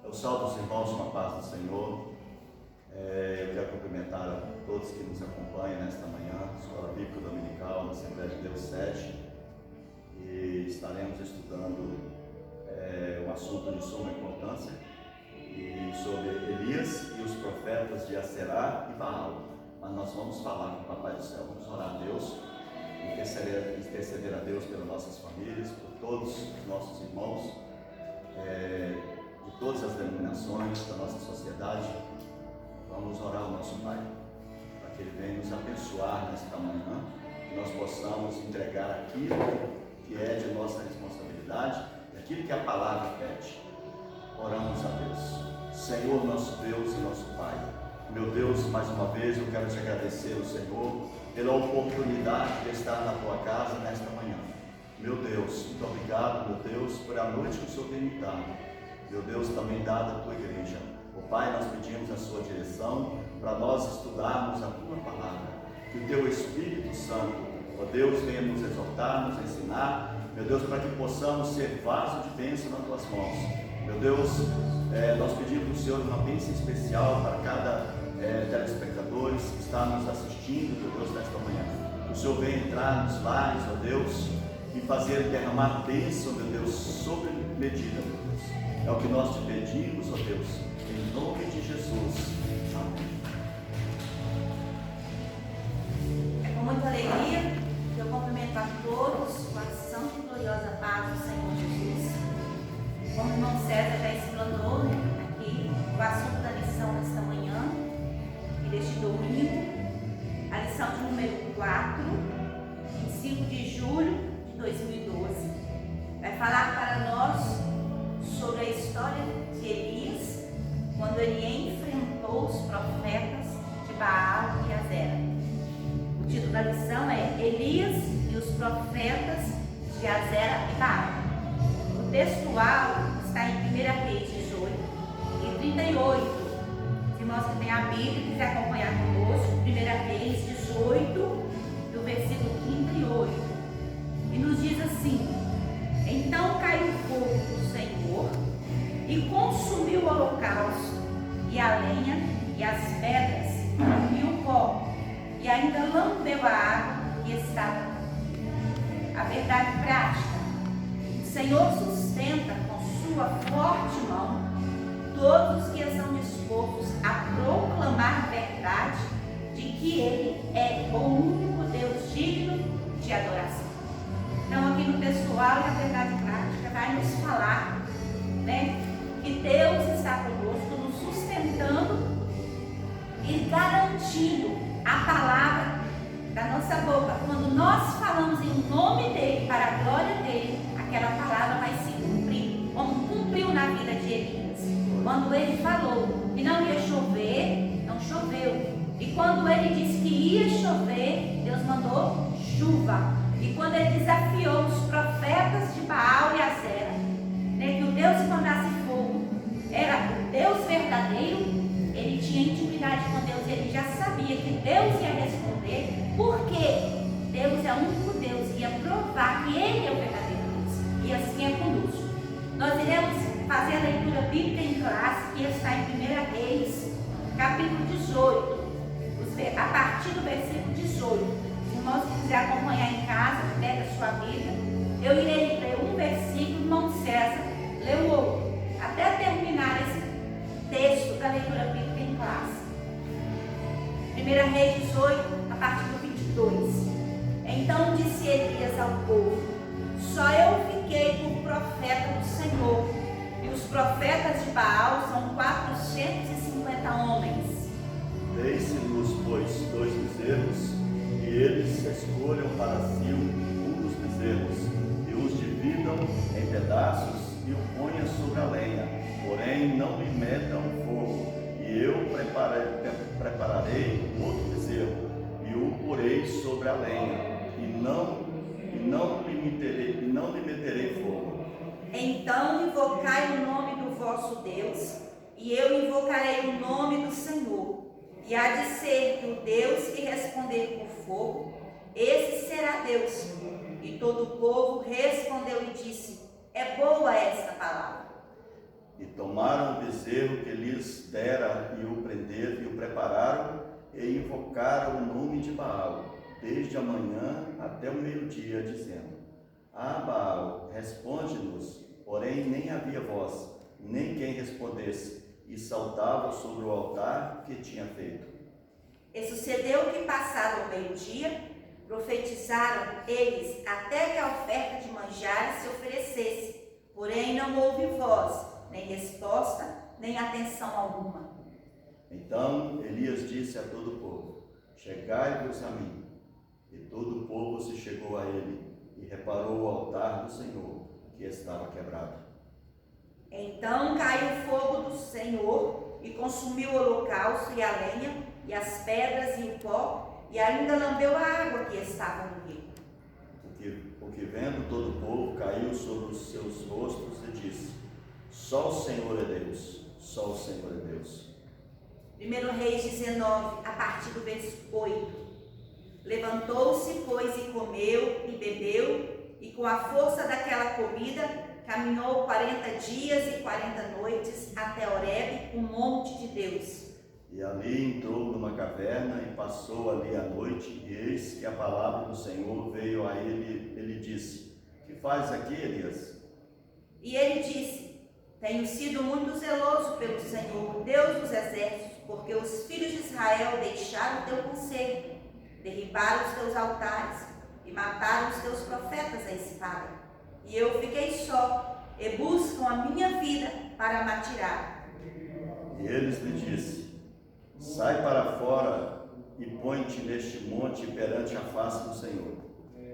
Eu saúdo os irmãos com a paz do Senhor. Eu quero cumprimentar a todos que nos acompanham nesta manhã, Escola Bíblica Dominical, na Assembleia de Deus 7, e estaremos estudando um assunto de suma importância, e sobre Elias e os profetas de Aserá e Baal. Mas nós vamos falar com o Papai do Céu, vamos orar a Deus, interceder a Deus pelas nossas famílias, por todos os nossos irmãos, de todas as denominações da nossa sociedade. Vamos orar ao nosso Pai, para que Ele venha nos abençoar nesta manhã, que nós possamos entregar aquilo que é de nossa responsabilidade e aquilo que a palavra pede. Oramos a Deus. Senhor, nosso Deus e nosso Pai, meu Deus, mais uma vez eu quero te agradecer, o Senhor, pela oportunidade de estar na tua casa nesta manhã. Meu Deus, muito obrigado, meu Deus, por a noite que o Senhor tem me dado. Meu Deus, também dado a tua igreja. Ó Pai, nós pedimos a sua direção para nós estudarmos a tua palavra. Que o teu Espírito Santo, ó Deus, venha nos exortar, nos ensinar, meu Deus, para que possamos ser vaso de bênção nas tuas mãos. Meu Deus, nós pedimos ao Senhor uma bênção especial para cada telespectador que está nos assistindo, meu Deus, nesta manhã. Que o Senhor venha entrar nos lares, ó Deus, e fazer derramar bênção, meu Deus, sobre medida, meu Deus. É o que nós te pedimos, ó Deus, em nome de Jesus. Amém. É com muita alegria que eu cumprimento a todos com a santa e gloriosa paz do Senhor Jesus. Como o irmão César já explanou aqui o assunto da lição desta manhã e deste domingo, a lição de número 4, em 5 de julho de 2012, vai falar para nós sobre a história de Elias, quando ele enfrentou os profetas de Baal e Azera. O título da lição é Elias e os profetas de Azera e Baal. O textual está em 1 Reis 18 e 38. Os irmãos que têm a Bíblia e quiser acompanhar conosco, 1 Reis 18, do versículo 38. E nos diz assim: Então caiu o fogo do Senhor e consumiu o holocausto, e a lenha, e as pedras, e o pó, e ainda lambeu a água que estava. A verdade prática: o Senhor sustenta com sua forte mão todos os que estão dispostos a proclamar a verdade de que Ele é o único Deus digno de adoração. Então, aqui no textual e a verdade prática vai nos falar, que Deus está conosco, nos sustentando e garantindo a palavra da nossa boca. Quando nós falamos em nome dEle, para a glória dEle, aquela palavra vai se cumprir, como cumpriu na vida de Elias. Quando ele falou que não ia chover, não choveu. E quando ele disse que ia chover, Deus mandou chuva. E quando ele desafiou os profetas de Baal e Azera, que o Deus que mandasse fogo era o Deus verdadeiro, ele tinha intimidade com Deus, ele já sabia que Deus ia responder, porque Deus é o único Deus, ia provar que Ele é o verdadeiro Deus, e assim é conosco. Nós iremos fazer a leitura bíblica em classe, que está em 1 Reis, capítulo 18, a partir do versículo 18. Irmãos, se quiser acompanhar em casa, pega a sua Bíblia. Eu irei ler um versículo, irmão César lê o outro, até terminar esse texto da leitura bíblica em classe. 1 Reis 18, a partir do 22. Então disse Elias ao povo: Só eu fiquei por profeta do Senhor, e os profetas de Baal são 450 homens. Deixe-nos, pois, 2 bezerros, e eles escolham para si um dos bezerros, e os dividam em pedaços e o ponha sobre a lenha, porém não lhe metam fogo, e eu prepararei outro bezerro, e o porei sobre a lenha, e não lhe meterei fogo. Então invocai o nome do vosso Deus, e eu invocarei o nome do Senhor. E há de ser que o Deus que responder por fogo, esse será Deus. E todo o povo respondeu e disse: É boa esta palavra. E tomaram o bezerro que lhes dera e o prenderam e o prepararam e invocaram o nome de Baal, desde a manhã até o meio-dia, dizendo: Ah, Baal, responde-nos. Porém nem havia voz, nem quem respondesse, e saltavam sobre o altar que tinha feito. E sucedeu que, passado o meio-dia, profetizaram eles até que a oferta de manjares se oferecesse. Porém não houve voz, nem resposta, nem atenção alguma. Então Elias disse a todo o povo: Chegai-vos a mim. E todo o povo se chegou a ele, e reparou o altar do Senhor, que estava quebrado. Então caiu o fogo do Senhor, e consumiu o holocausto, e a lenha, e as pedras, e o pó, e ainda lambeu a água que estava no rio. O que vendo todo o povo, caiu sobre os seus rostos e disse: Só o Senhor é Deus, só o Senhor é Deus. 1 Reis 19, a partir do verso 8. Levantou-se, pois, e comeu, e bebeu, e com a força daquela comida, caminhou 40 dias e 40 noites até Horebe, o monte de Deus. E ali entrou numa caverna e passou ali a noite, e eis que a palavra do Senhor veio a ele. Ele disse: Que fazes aqui, Elias? E ele disse: Tenho sido muito zeloso pelo Senhor, Deus dos exércitos, porque os filhos de Israel deixaram o teu conselho, derribaram os teus altares e mataram os teus profetas à espada. E eu fiquei só, e buscam a minha vida para me atirar. E eles lhe disse: Sai para fora e põe-te neste monte perante a face do Senhor.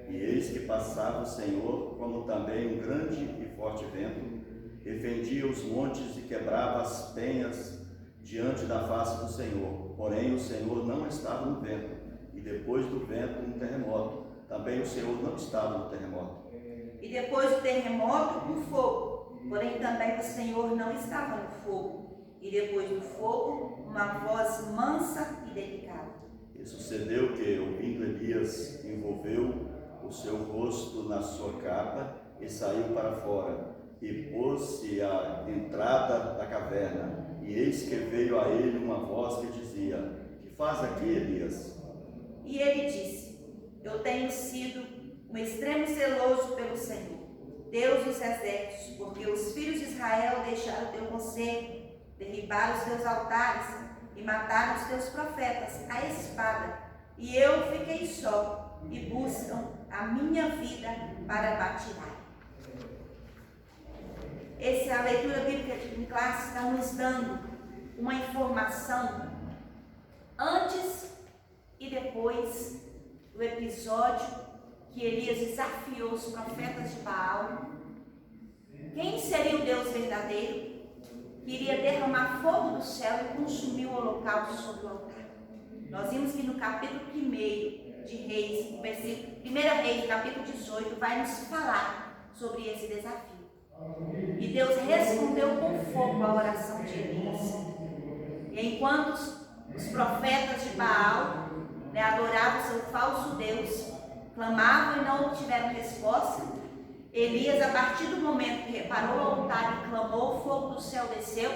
E eis que passava o Senhor, como também um grande e forte vento, e fendia os montes e quebrava as penhas diante da face do Senhor. Porém o Senhor não estava no vento, e depois do vento um terremoto. Também o Senhor não estava no terremoto. E depois do terremoto um fogo, porém também o Senhor não estava no fogo. E depois do fogo, uma voz mansa e delicada. E sucedeu que, ouvindo Elias, envolveu o seu rosto na sua capa e saiu para fora, e pôs-se à entrada da caverna. E eis que veio a ele uma voz que dizia: Que faz aqui, Elias? E ele disse: Eu tenho sido um extremo zeloso pelo Senhor, Deus dos exércitos, porque os filhos de Israel deixaram o teu conselho, derribaram os teus altares e mataram os teus profetas à espada, e eu fiquei só, e buscam a minha vida para me atirar. Essa é a leitura bíblica em classe, está nos dando uma informação antes e depois do episódio que Elias desafiou os profetas de Baal. Quem seria o Deus verdadeiro? Que iria derramar fogo do céu e consumir o holocausto sobre o altar. Nós vimos que no capítulo 1 de Reis, no versículo 1 Reis, capítulo 18, vai nos falar sobre esse desafio. E Deus respondeu com fogo à oração de Elias. E enquanto os profetas de Baal adoravam seu falso Deus, clamavam e não obtiveram resposta, Elias, a partir do momento que reparou o altar e clamou, o fogo do céu desceu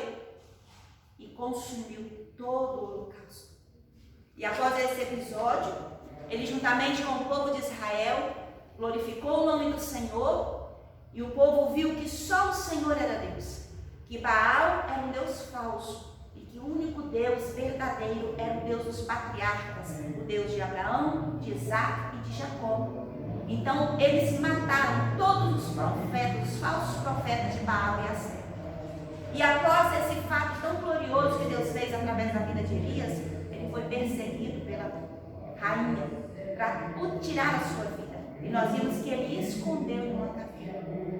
e consumiu todo o holocausto. E após esse episódio, ele, juntamente com o povo de Israel, glorificou o nome do Senhor, e o povo viu que só o Senhor era Deus, que Baal era um Deus falso, e que o único Deus verdadeiro era o Deus dos patriarcas, o Deus de Abraão, de Isaac e de Jacó. Então eles mataram todos os profetas, os falsos profetas de Baal e Acera. E após esse fato tão glorioso que Deus fez através da vida de Elias, ele foi perseguido pela rainha para tirar a sua vida. E nós vimos que ele escondeu em uma caverna.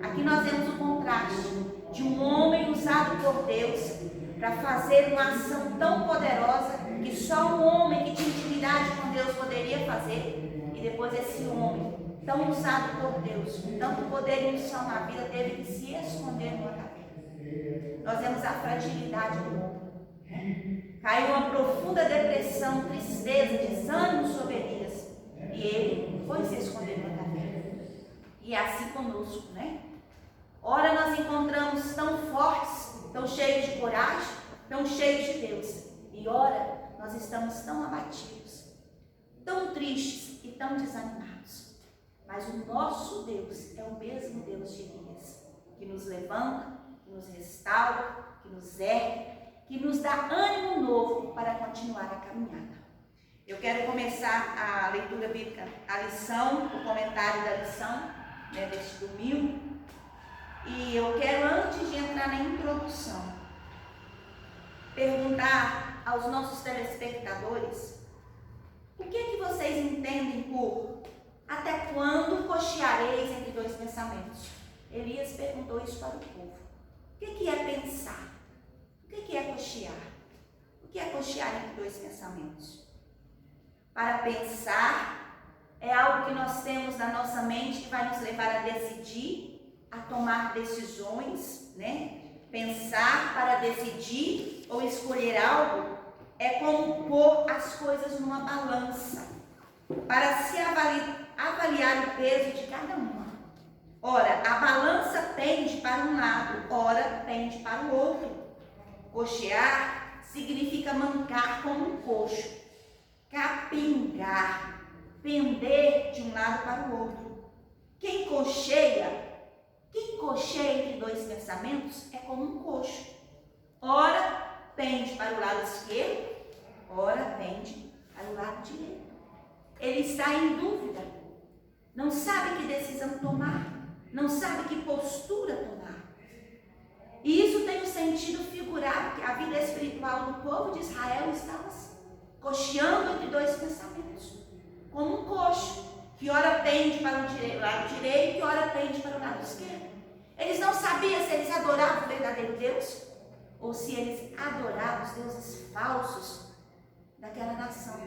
Aqui nós vemos o contraste de um homem usado por Deus para fazer uma ação tão poderosa que só um homem que tinha intimidade com Deus poderia fazer. E depois esse homem, tão usado por Deus, com tanto poder e unção na vida, teve que se esconder numa caverna. Nós vemos a fragilidade do homem. Caiu uma profunda depressão, tristeza, desânimo sobre Elias. E ele foi se esconder numa caverna. E é assim conosco, né? Ora nós encontramos tão fortes, tão de coragem, tão cheios de Deus. E ora, nós estamos tão abatidos, tão tristes e tão desanimados. Mas o nosso Deus é o mesmo Deus de Elias, que nos levanta, que nos restaura, que nos ergue, que nos dá ânimo novo para continuar a caminhada. Eu quero começar a leitura bíblica, a lição, o comentário da lição, deste domingo. E eu quero, antes de entrar na introdução, perguntar aos nossos telespectadores: o que vocês entendem por até quando cocheareis entre dois pensamentos? Elias perguntou isso para o povo. O que é pensar? O que é cochear? O que é cochear entre dois pensamentos? Para pensar é algo que nós temos na nossa mente que vai nos levar a decidir, a tomar decisões, né? Pensar para decidir ou escolher algo é como pôr as coisas numa balança para se avaliar o peso de cada uma. Ora, a balança pende para um lado, ora pende para o outro. Cochear significa mancar como um coxo, capingar, pender de um lado para o outro. Quem cocheia entre dois pensamentos é como um coxo. Ora pende para o lado esquerdo, ora pende para o lado direito. Ele está em dúvida, não sabe que decisão tomar, não sabe que postura tomar. E isso tem um sentido figurado, que a vida espiritual do povo de Israel estava cocheando entre dois pensamentos, como um coxo, que ora pende para o lado direito e ora pende para o lado esquerdo. Eles não sabiam se eles adoravam o verdadeiro Deus ou se eles adoravam os deuses falsos daquela nação.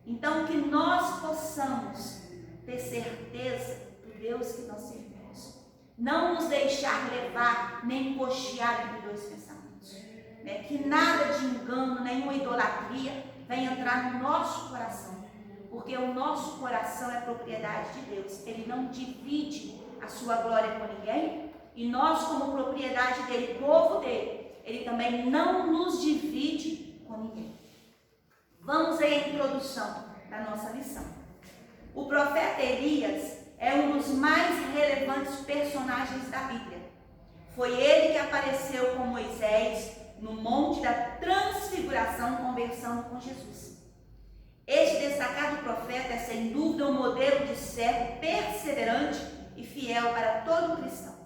Então, que nós possamos ter certeza do Deus que nós servimos, não nos deixar levar nem cochear entre dois pensamentos, né? Que nada de engano, nenhuma idolatria venha entrar no nosso coração, porque o nosso coração é propriedade de Deus. Ele não divide a sua glória com ninguém, e nós, como propriedade dele, povo dele, ele também não nos divide com ninguém. Vamos à introdução da nossa lição. O profeta Elias é um dos mais relevantes personagens da Bíblia. Foi ele que apareceu com Moisés no Monte da Transfiguração, conversando com Jesus. Este destacado profeta é sem dúvida um modelo de servo perseverante e fiel para todo cristão.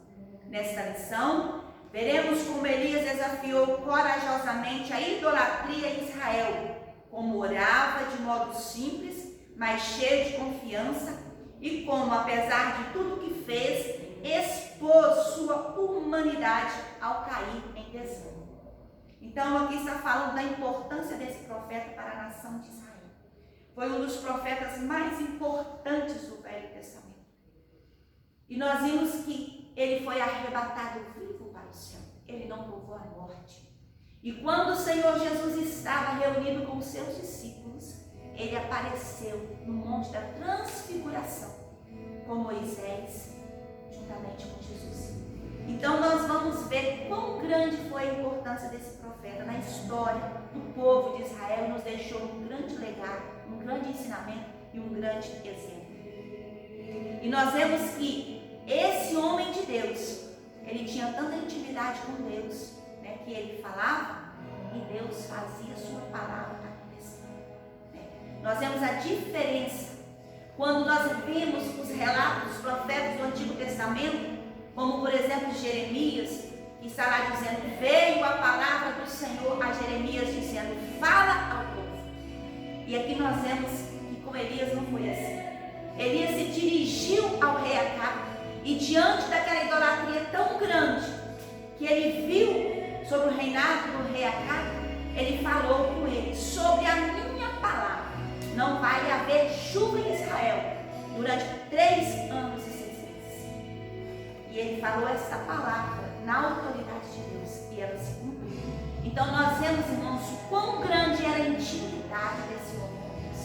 Nesta lição, veremos como Elias desafiou corajosamente a idolatria em Israel, como orava de modo simples, mas cheio de confiança, e como, apesar de tudo que fez, expôs sua humanidade ao cair em desânimo. Então, aqui está falando da importância desse profeta para a nação de Israel. Foi um dos profetas mais importantes do Velho Testamento. E nós vimos que ele foi arrebatado vivo para o céu. Ele não provou a morte. E quando o Senhor Jesus estava reunido com os seus discípulos, ele apareceu no Monte da Transfiguração com Moisés, juntamente com Jesus. Então nós vamos ver quão grande foi a importância desse profeta na história do povo de Israel. Nos deixou um grande legado, um grande ensinamento e um grande exemplo. E nós vemos que esse homem de Deus, ele tinha tanta intimidade com Deus, né, que ele falava e Deus fazia a sua palavra acontecer. Nós vemos a diferença quando nós vimos os relatos dos profetas do Antigo Testamento, como por exemplo Jeremias, que está lá dizendo: veio a palavra do Senhor a Jeremias dizendo, fala ao povo. E aqui nós vemos que com Elias não foi assim. Elias se dirigiu ao rei Acabe, e diante daquela idolatria tão grande que ele viu sobre o reinado do rei Acabe, ele falou com ele: sobre a minha palavra não vai haver chuva em Israel durante 3 anos e 6 meses. E ele falou essa palavra na autoridade de Deus e ela se cumpriu. Então nós vemos, irmãos, o quão grande era a intimidade desse homem com Deus.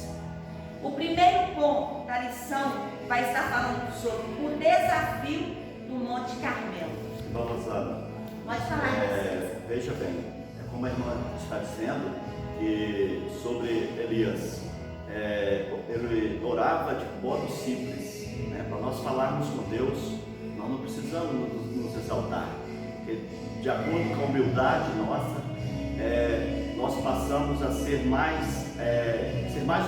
O primeiro ponto da lição vai estar falando sobre o desafio do Monte Carmelo. Vamos lá. Pode falar, veja bem, é como a irmã está dizendo, que sobre Elias, ele orava de modo simples, né? Para nós falarmos com Deus, nós não precisamos nos exaltar, porque de acordo com a humildade nossa, nós passamos a ser mais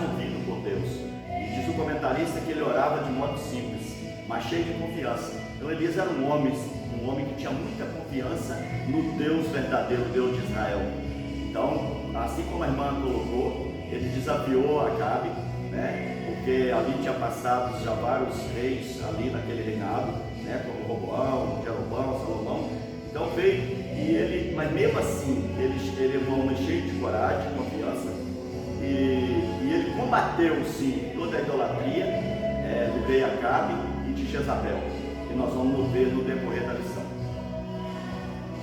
ouvido por Deus. E diz o comentarista que ele orava de modo simples, mas cheio de confiança. Então Elias era um homem que tinha muita confiança no Deus verdadeiro, Deus de Israel. Então, assim como a irmã colocou, ele desafiou Acabe, né? Porque ali tinha passado já vários reis ali naquele reinado, né? Como Roboão, Jeroboão, Salomão. Então veio, mas mesmo assim, ele é um homem cheio de coragem, de confiança, e ele combateu sim toda a idolatria do rei Acabe e de Jezabel, que nós vamos ver no decorrer da lição.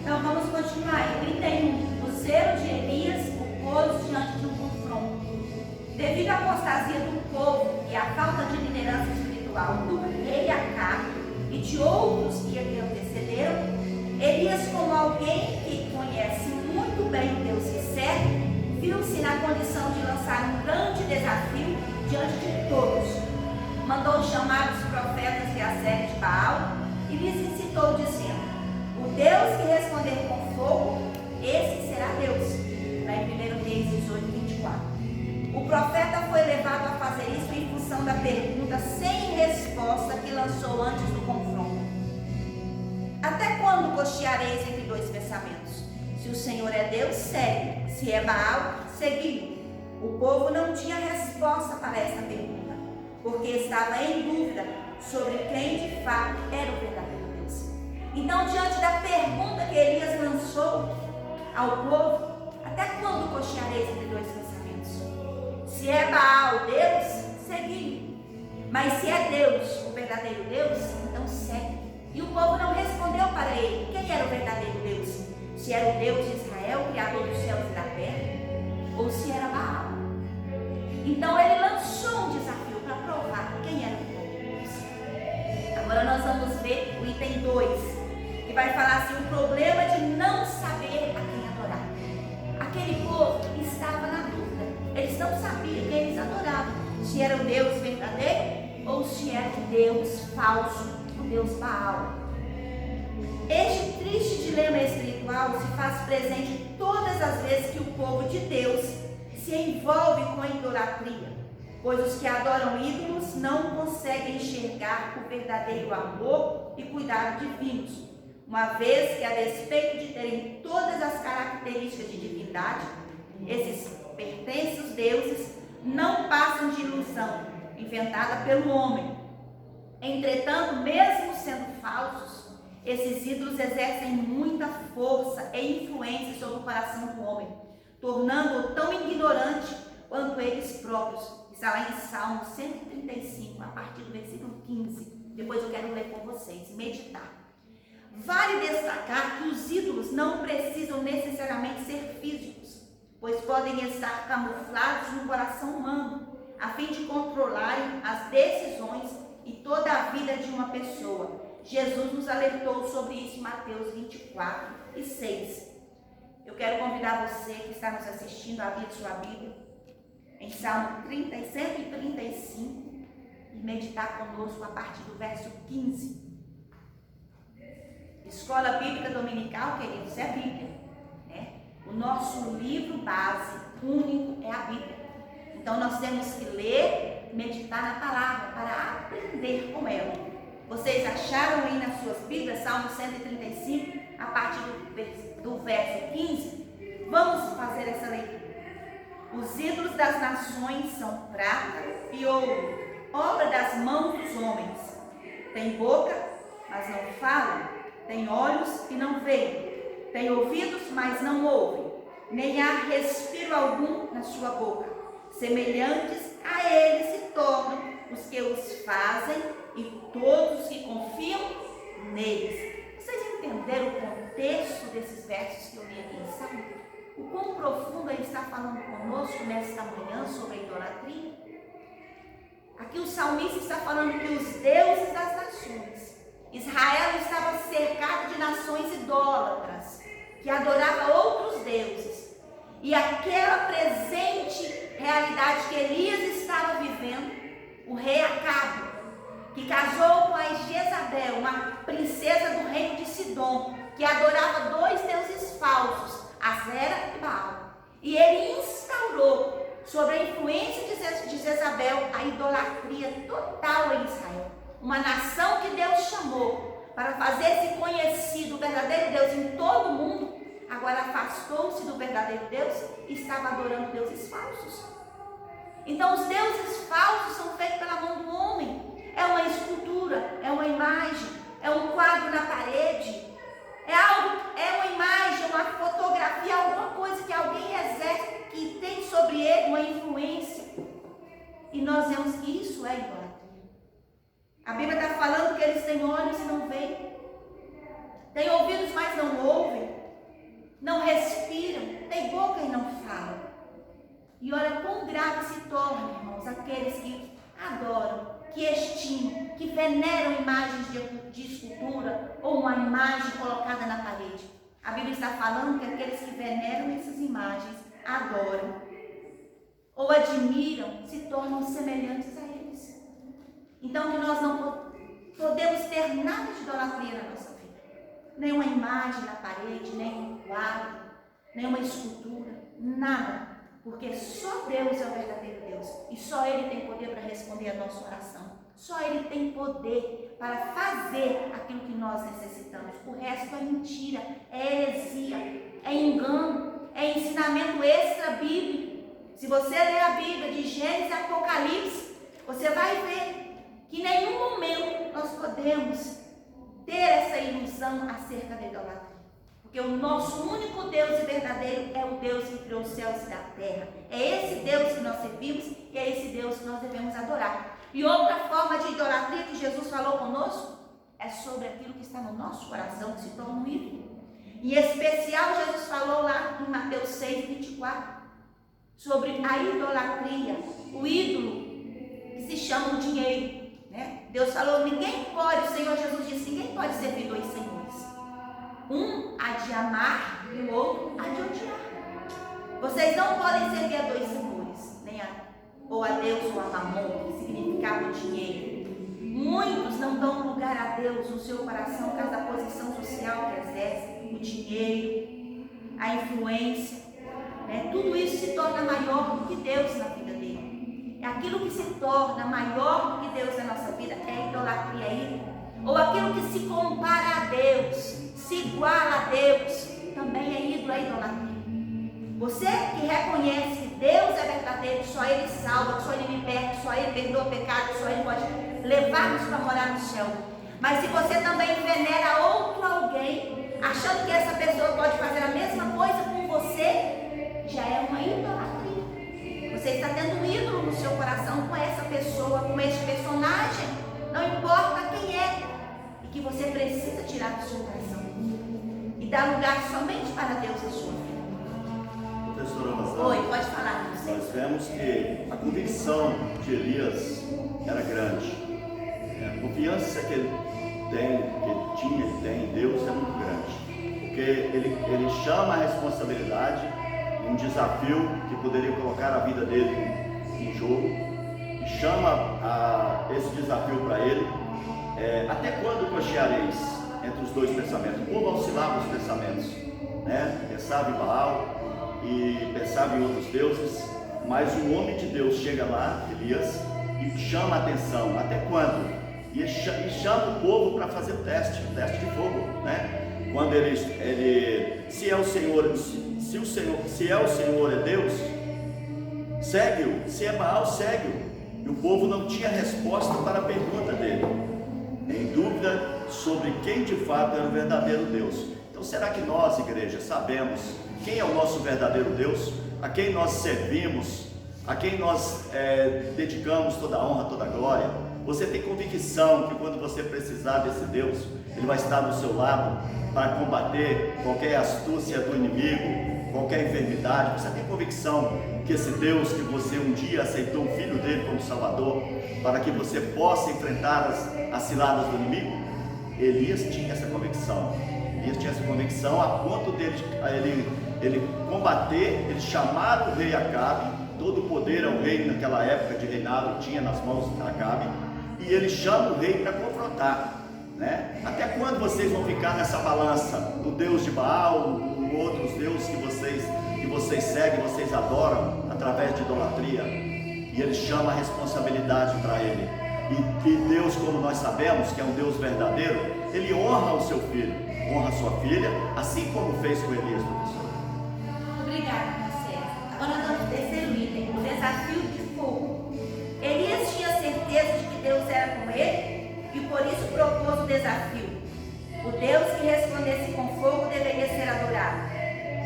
Então vamos continuar. Item 1. O zelo de Elias o pôs diante de um confronto. Devido à apostasia do povo e à falta de liderança espiritual do rei Acabe e de outros que lhe antecederam, Elias, como alguém que conhece muito bem o Deus que serve, viu-se na condição de lançar um grande desafio diante de todos. Mandou chamar os profetas de Asera de Baal e lhes incitou, dizendo: o Deus que responder com fogo, esse será Deus. Lá em 1 Reis 18, 24. O profeta foi levado a fazer isso em função da pergunta sem resposta que lançou antes do confronto. Até quando cocheareis entre dois pensamentos? Se o Senhor é Deus, segue. Se é Baal, segui-o. O povo não tinha resposta para essa pergunta, porque estava em dúvida sobre quem de fato era o verdadeiro Deus. Então, diante da pergunta que Elias lançou ao povo, até quando cocheareis entre dois pensamentos? Se é Baal Deus, segui-o. Mas se é Deus, o verdadeiro Deus, então segue. E o povo não respondeu para ele quem era o verdadeiro Deus. Se era o Deus de Israel, criador dos céus e da terra, ou se era Baal. Então ele lançou um desafio para provar quem era o verdadeiro Deus. Agora nós vamos ver o item 2, que vai falar assim: o problema de não saber a quem adorar. Aquele povo estava na dúvida. Eles não sabiam quem eles adoravam, se era o Deus verdadeiro ou se era o Deus falso, o Deus Baal. Este triste dilema espiritual se faz presente todas as vezes que o povo de Deus se envolve com a idolatria, pois os que adoram ídolos não conseguem enxergar o verdadeiro amor e cuidado divinos, uma vez que, a despeito de terem todas as características de divindade, esses pertences deuses não passam de ilusão inventada pelo homem. Entretanto, mesmo sendo falsos, esses ídolos exercem muita força e influência sobre o coração do homem, tornando-o tão ignorante quanto eles próprios. Está lá em Salmo 135, a partir do versículo 15. Depois eu quero ler com vocês, meditar. Vale destacar que os ídolos não precisam necessariamente ser físicos, pois podem estar camuflados no coração humano, a fim de controlarem as decisões e toda a vida de uma pessoa. Jesus nos alertou sobre isso em Mateus 24 e 6. Eu quero convidar você que está nos assistindo a abrir sua Bíblia em Salmo 135 e meditar conosco a partir do verso 15. Escola Bíblica Dominical, queridos, é a Bíblia, né? O nosso livro base único é a Bíblia. Então nós temos que ler, meditar na palavra para aprender com ela. Vocês acharam aí nas suas Bíblias, Salmo 135, a partir do verso 15? Vamos fazer essa leitura. Os ídolos das nações são prata e ouro, obra das mãos dos homens. Tem boca, mas não falam. Tem olhos e não veem. Tem ouvidos, mas não ouvem. Nem há respiro algum na sua boca. Semelhantes a eles se tornam os que os fazem e todos os que confiam neles. Vocês entenderam o contexto desses versos que eu li aqui em Salmo? O quão profundo ele está falando conosco nesta manhã sobre a idolatria? Aqui o salmista está falando que os deuses das nações, Israel estava cercado de nações idólatras, que adorava outros deuses. E aquela presente realidade que Elias estava vivendo, o rei Acabe, que casou com a Jezabel, uma princesa do reino de Sidom, que adorava dois deuses falsos, Asera e Baal. E ele instaurou sobre a influência de Jezabel a idolatria total em Israel. Uma nação que Deus chamou para fazer-se conhecido o verdadeiro Deus em todo o mundo, agora afastou-se do verdadeiro Deus e estava adorando deuses falsos. Então os deuses falsos são feitos pela mão do homem. É uma escultura, é uma imagem, é um quadro na parede, é uma imagem, uma fotografia, alguma coisa que alguém exerce, que tem sobre ele uma influência. E nós vemos que isso é idolatria. A Bíblia está falando que eles têm olhos e não veem, têm ouvidos, mas não ouvem, não respiram, têm boca e não falam. E olha quão grave se torna, irmãos, aqueles que adoram, que estimam, que veneram imagens de escultura ou uma imagem colocada na parede. A Bíblia está falando que aqueles que veneram essas imagens, adoram ou admiram, se tornam semelhantes a eles. Então que nós não podemos ter nada de idolatria na nossa vida. Nem uma imagem na parede, nem um quadro, nem uma escultura, nada. Porque só Deus é o verdadeiro Deus. E só Ele tem poder para responder a nossa oração. Só Ele tem poder para fazer aquilo que nós necessitamos. O resto é mentira, é heresia, é engano, é ensinamento extra-bíblico. Se você ler a Bíblia de Gênesis e Apocalipse, você vai ver que em nenhum momento nós podemos ter essa ilusão acerca da idolatria. Porque o nosso único Deus verdadeiro é o Deus que criou os céus e a terra. É esse Deus que nós servimos e é esse Deus que nós devemos adorar. E outra forma de idolatria que Jesus falou conosco é sobre aquilo que está no nosso coração, que se torna um ídolo. Em especial, Jesus falou lá em Mateus 6:24 sobre a idolatria, o ídolo que se chama o dinheiro. Deus falou, o Senhor Jesus disse, ninguém pode servir dois senhores. Um há de amar e o outro há de odiar. Vocês não podem servir a dois senhores, ou a Deus ou a Mamon, que significava o dinheiro. Muitos não dão lugar a Deus no seu coração por causa da posição social que exerce, o dinheiro, a influência. Tudo isso se torna maior do que Deus na vida dele. Aquilo que se torna maior do que Deus na nossa vida é idolatria, ou aquilo que se compara a Deus, se iguala a Deus, também é ídolo, é idolatria. Você que reconhece que Deus é verdadeiro, que só Ele salva, que só Ele liberta, que só Ele perdoa o pecado, que só Ele pode levar-nos para morar no céu. Mas se você também venera outro alguém, achando que essa pessoa pode fazer a mesma coisa com você, já é uma idolatria. Você está tendo um ídolo no seu coração com essa pessoa, com esse personagem, não importa quem é, e que você precisa tirar do seu coração e dar lugar somente para Deus na sua vida. Professora Mazana, Oi, pode falar. nós vemos que a convicção de Elias era grande. A confiança que ele tinha em Deus é muito grande. Porque ele chama a responsabilidade, um desafio que poderia colocar a vida dele em jogo, e chama esse desafio para ele. Até quando cocheareis entre os dois pensamentos? Como oscilavam os pensamentos? Pensava em Baal e pensava em outros deuses, mas o homem de Deus chega lá, Elias, e chama a atenção. Até quando? E chama o povo para fazer o teste de fogo, Quando se é o Senhor é Deus, segue-o. Se é Baal, segue-o. E o povo não tinha resposta para a pergunta dele, em dúvida sobre quem de fato era o verdadeiro Deus. Então será que nós, igreja, sabemos quem é o nosso verdadeiro Deus? A quem nós servimos? A quem nós dedicamos toda a honra, toda a glória? Você tem convicção que quando você precisar desse Deus, Ele vai estar do seu lado para combater qualquer astúcia do inimigo, qualquer enfermidade? Você tem convicção que esse Deus que você um dia aceitou o Filho dele como Salvador, para que você possa enfrentar as ciladas do inimigo? Elias tinha essa convicção. Elias tinha essa convicção a ponto dele ele combater, ele chamar o rei Acabe. Todo o poder ao rei naquela época de reinado tinha nas mãos de Acabe, e ele chama o rei para confrontar, né? Até quando vocês vão ficar nessa balança? O Deus de Baal, outros deuses que vocês seguem, vocês adoram através de idolatria? E ele chama a responsabilidade para ele. E Deus, como nós sabemos que é um Deus verdadeiro, ele honra o seu filho, honra a sua filha, assim como fez com Elias, professor. Obrigada, Marcelo. Agora nós vamos terceiro item, o desafio de fogo. Elias tinha certeza de que Deus era com ele e por isso propôs o desafio. O Deus que respondesse com fogo deveria ser adorado.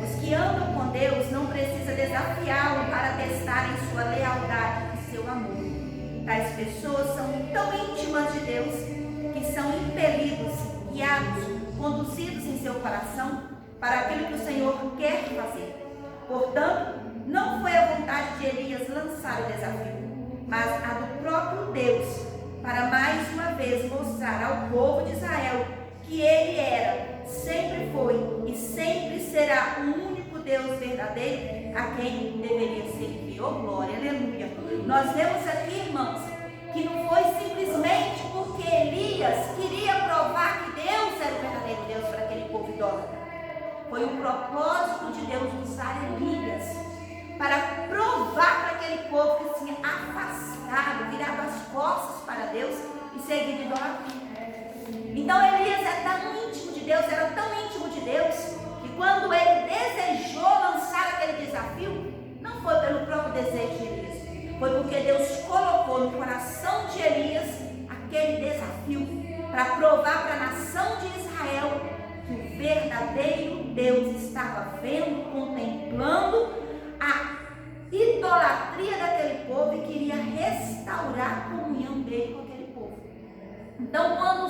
Os que andam com Deus não precisam desafiá-lo para testarem sua lealdade e seu amor. Tais pessoas são tão íntimas de Deus que são impelidos, guiados, conduzidos em seu coração para aquilo que o Senhor quer fazer. Portanto, não foi a vontade de Elias lançar o desafio, mas a do próprio Deus, para mais uma vez mostrar ao povo de Israel que ele era, sempre foi e sempre será o único Deus verdadeiro a quem deveria servir. Oh glória, aleluia. Nós vemos aqui, irmãos, que não foi simplesmente porque Elias queria provar que Deus era o verdadeiro Deus para aquele povo idólatra. Foi o propósito de Deus usar Elias para provar para aquele povo que se tinha afastado, virado as costas para Deus e seguido idolatria. Então Elias é tão íntimo de Deus, era tão íntimo de Deus, que quando ele desejou lançar aquele desafio, não foi pelo próprio desejo de Elias, foi porque Deus colocou no coração de Elias aquele desafio para provar para a nação de Israel que o verdadeiro Deus estava vendo, contemplando a idolatria daquele povo e queria restaurar a comunhão dele com aquele povo. Então, quando o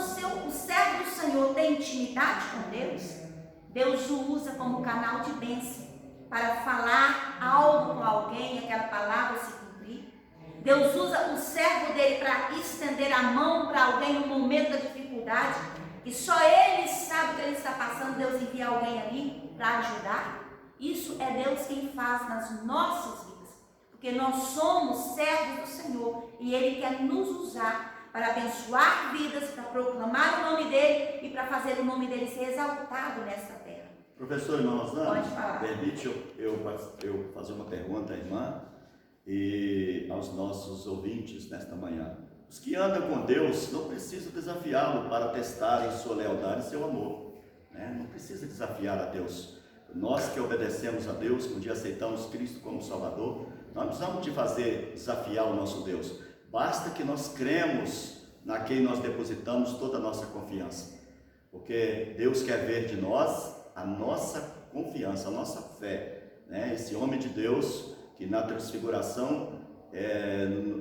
servo do Senhor tem intimidade com Deus, Deus o usa como canal de bênção para falar algo com alguém, aquela palavra se cumprir. Deus usa o servo dele para estender a mão para alguém no momento da dificuldade, e só ele sabe o que ele está passando. Deus envia alguém ali para ajudar. Isso é Deus quem faz nas nossas vidas, porque nós somos servos do Senhor e Ele quer nos usar para abençoar vidas, para proclamar o nome dEle e para fazer o nome dEle ser exaltado nesta terra. Professor, irmã Rosana, pode falar. Permite eu fazer uma pergunta à irmã e aos nossos ouvintes nesta manhã. Os que andam com Deus não precisam desafiá-lo para testarem sua lealdade e seu amor, né? Não precisa desafiar a Deus. Nós que obedecemos a Deus, que um dia aceitamos Cristo como Salvador, nós não precisamos de fazer desafiar o nosso Deus. Basta que nós cremos na quem nós depositamos toda a nossa confiança. Porque Deus quer ver de nós a nossa confiança, a nossa fé, né? Esse homem de Deus que na transfiguração,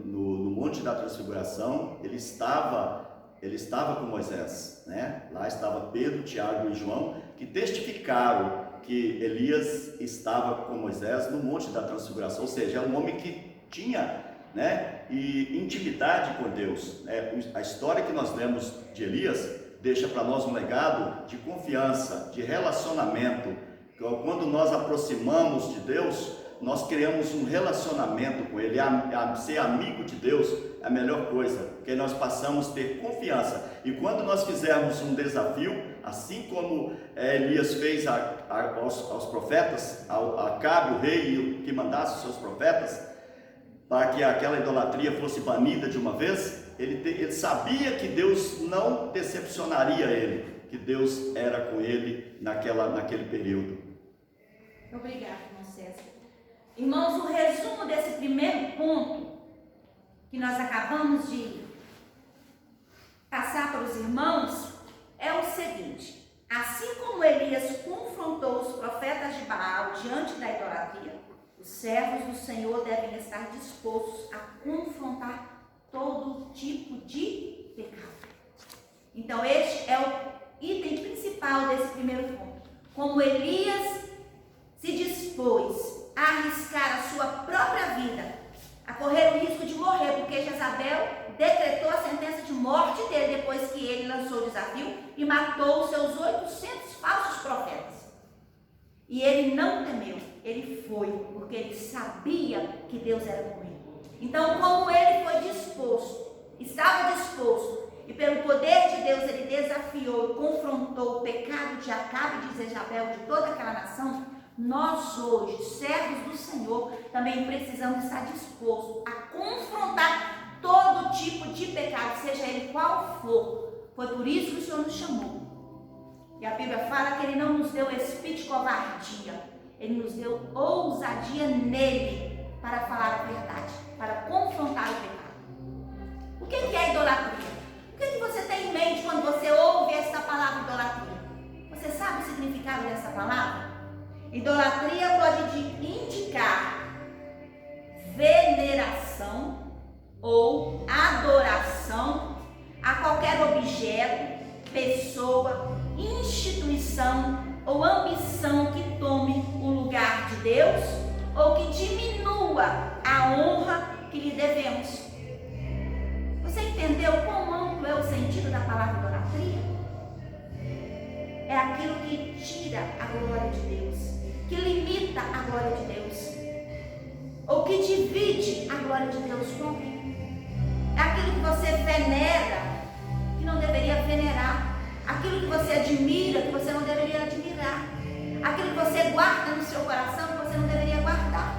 no Monte da Transfiguração, ele estava com Moisés, né? Lá estava Pedro, Tiago e João, que testificaram que Elias estava com Moisés no Monte da Transfiguração, ou seja, é um homem que tinha, né, intimidade com Deus, né? A história que nós lemos de Elias deixa para nós um legado de confiança, de relacionamento. Quando nós aproximamos de Deus, nós criamos um relacionamento com Ele. Ser amigo de Deus é a melhor coisa, porque nós passamos a ter confiança. E quando nós fizermos um desafio, assim como Elias fez aos profetas, a Acabe, o rei, que mandasse os seus profetas, para que aquela idolatria fosse banida de uma vez, ele sabia que Deus não decepcionaria ele, que Deus era com ele naquele período. Obrigada, irmão César. Irmãos, o resumo desse primeiro ponto que nós acabamos de passar para os irmãos é o seguinte: assim como Elias confrontou os profetas de Baal diante da idolatria, os servos do Senhor devem estar dispostos a confrontar todo tipo de pecado. Então este é o item principal desse primeiro ponto. Como Elias se dispôs a arriscar a sua própria vida, a correr o risco de morrer, porque Jezabel decretou a sentença de morte dele depois que ele lançou o desafio e matou os seus 800 falsos falsos profetas. E ele não temeu, ele foi, porque ele sabia que Deus era com ele. Então, como ele foi disposto, estava disposto, e pelo poder de Deus ele desafiou e confrontou o pecado de Acabe e de Jezabel, de toda aquela nação, nós hoje, servos do Senhor, também precisamos estar dispostos a confrontar todo tipo de pecado, seja ele qual for. Foi por isso que o Senhor nos chamou. E a Bíblia fala que ele não nos deu espírito de covardia, ele nos deu ousadia nele para falar a verdade, para confrontar o pecado. O que é idolatria? O que você tem em mente quando você ouve essa palavra idolatria? Você sabe o significado dessa palavra? Idolatria pode indicar veneração ou adoração a qualquer objeto, pessoa, instituição ou ambição que tome o lugar de Deus ou que diminua a honra que lhe devemos. Você entendeu quão amplo é o sentido da palavra idolatria? É aquilo que tira a glória de Deus, que limita a glória de Deus, ou que divide a glória de Deus com alguém. É aquilo que você venera, que não deveria venerar. Aquilo que você admira, que você não deveria admirar. Aquilo que você guarda no seu coração, que você não deveria guardar.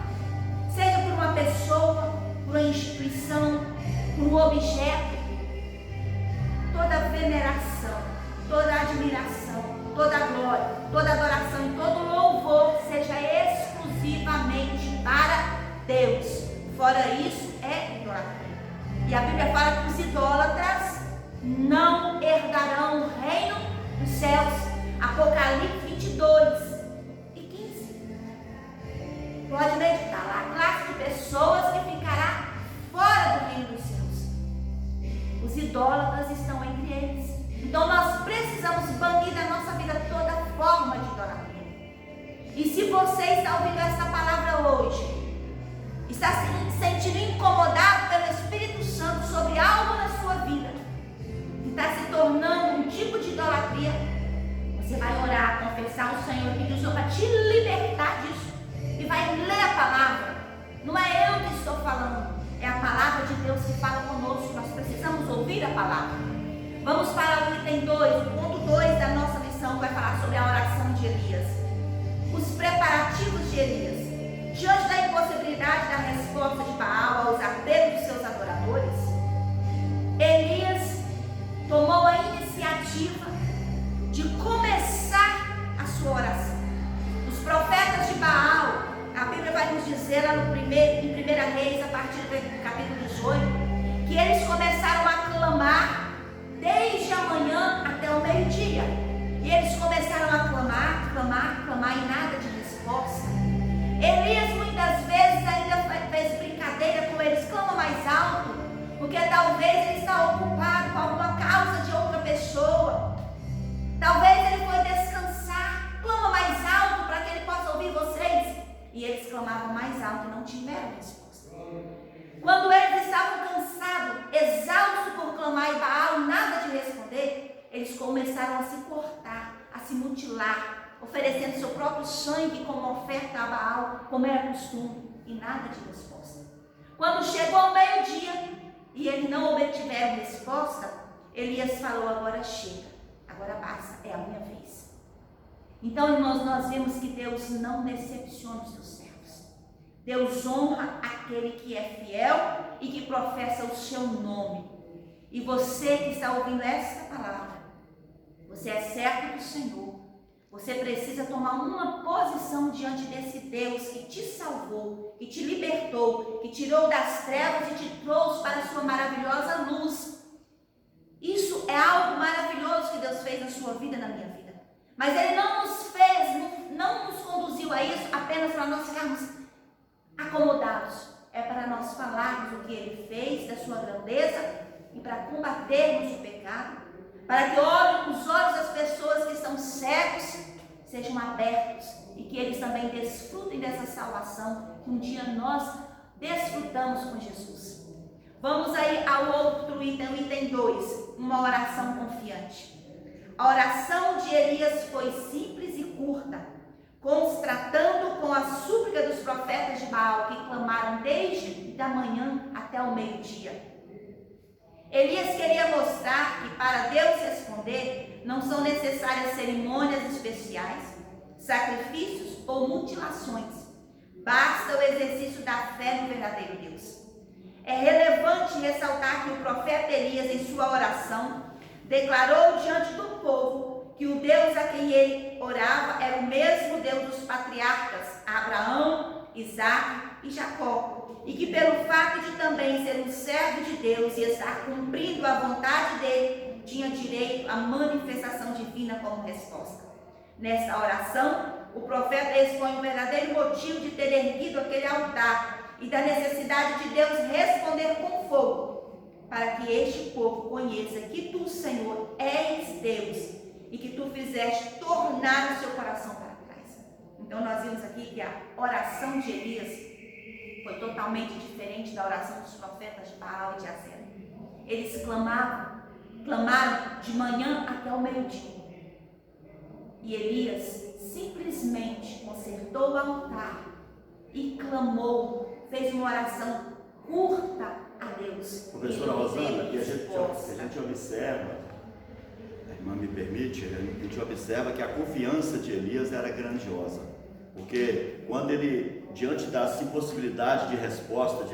Seja por uma pessoa, por uma instituição, por um objeto. Toda veneração, toda admiração, toda glória, toda adoração e todo louvor seja exclusivamente para Deus. Fora isso, é idolatria. E a Bíblia fala que os idólatras não herdarão o reino dos céus. Apocalipse 22 e 15. Pode meditar lá, a classe de pessoas que ficará fora do reino dos céus. Os idólatras estão entre eles. Então nós precisamos banir da nossa vida toda forma de idolatria. E se você está ouvindo essa palavra hoje, está se sentindo incomodado pelo Espírito Santo sobre algo na sua vida, está se tornando um tipo de idolatria, você vai orar, confessar ao Senhor, pedir o Senhor para te libertar disso, e vai ler a palavra. Não é eu que estou falando, é a palavra de Deus que fala conosco. Nós precisamos ouvir a palavra. Vamos para o item 2, o ponto 2 da nossa lição, vai falar sobre a oração de Elias, os preparativos de Elias. Diante da impossibilidade da resposta de Baal aos apelos dos seus adoradores, Elias tomou a iniciativa de começar a sua oração. Os profetas de Baal, a Bíblia vai nos dizer lá em 1 Reis, a partir do capítulo 18, que eles começaram a clamar desde a manhã até o meio-dia. E eles começaram a clamar e nada de resposta. Elias muitas vezes ainda fez brincadeira com eles: clama mais alto, porque talvez ele está ocupado com alguma causa de outra pessoa. Talvez ele foi descansar. Clama mais alto para que ele possa ouvir vocês. E eles clamavam mais alto e não tiveram resposta. Quando eles estavam cansados, exaustos por clamar e Baal nada de responder, eles começaram a se cortar, a se mutilar, oferecendo seu próprio sangue como oferta a Baal, como era costume, e nada de resposta. Quando chegou ao meio-dia e eles não obtiveram resposta, Elias falou: agora chega, agora basta, é a minha vez. Então nós vimos que Deus não decepciona os seus servos. Deus honra aquele que é fiel e que professa o seu nome. E você que está ouvindo essa palavra, você é servo do Senhor. Você precisa tomar uma posição diante desse Deus que te salvou, que te libertou, que tirou das trevas e te trouxe para a sua maravilhosa luz. Isso é algo maravilhoso que Deus fez na sua vida, na minha vida. Mas Ele não nos fez, não nos conduziu a isso apenas para nós ficarmos acomodados. É para nós falarmos o que Ele fez, da sua grandeza, e para combatermos o pecado, para que os olhos das pessoas que estão cegos sejam abertos e que eles também desfrutem dessa salvação que um dia nós desfrutamos com Jesus. Vamos aí ao outro item, o item 2, uma oração confiante. A oração de Elias foi simples e curta, contrastando com a súplica dos profetas de Baal, que clamaram desde da manhã até o meio-dia. Elias queria mostrar que para Deus responder não são necessárias cerimônias especiais, sacrifícios ou mutilações. Basta o exercício da fé no verdadeiro Deus. É relevante ressaltar que o profeta Elias, em sua oração, declarou diante do povo que o Deus a quem ele orava era o mesmo Deus dos patriarcas Abraão, Isaque e Jacó, e que pelo fato de também ser um servo de Deus e estar cumprindo a vontade dele, tinha direito à manifestação divina como resposta. Nesta oração, o profeta expõe o verdadeiro motivo de ter erguido aquele altar e da necessidade de Deus responder com fogo, para que este povo conheça que tu, Senhor, és Deus e que tu fizeste tornar o seu coração para trás. Então nós vimos aqui que a oração de Elias foi totalmente diferente da oração dos profetas de Baal e de Azera. Eles clamaram de manhã até o meio-dia. E Elias simplesmente consertou o altar e clamou, fez uma oração curta a Deus. Professora Rosana, e a gente observa, a irmã me permite, a gente observa que a confiança de Elias era grandiosa. Porque quando ele, diante da impossibilidade de resposta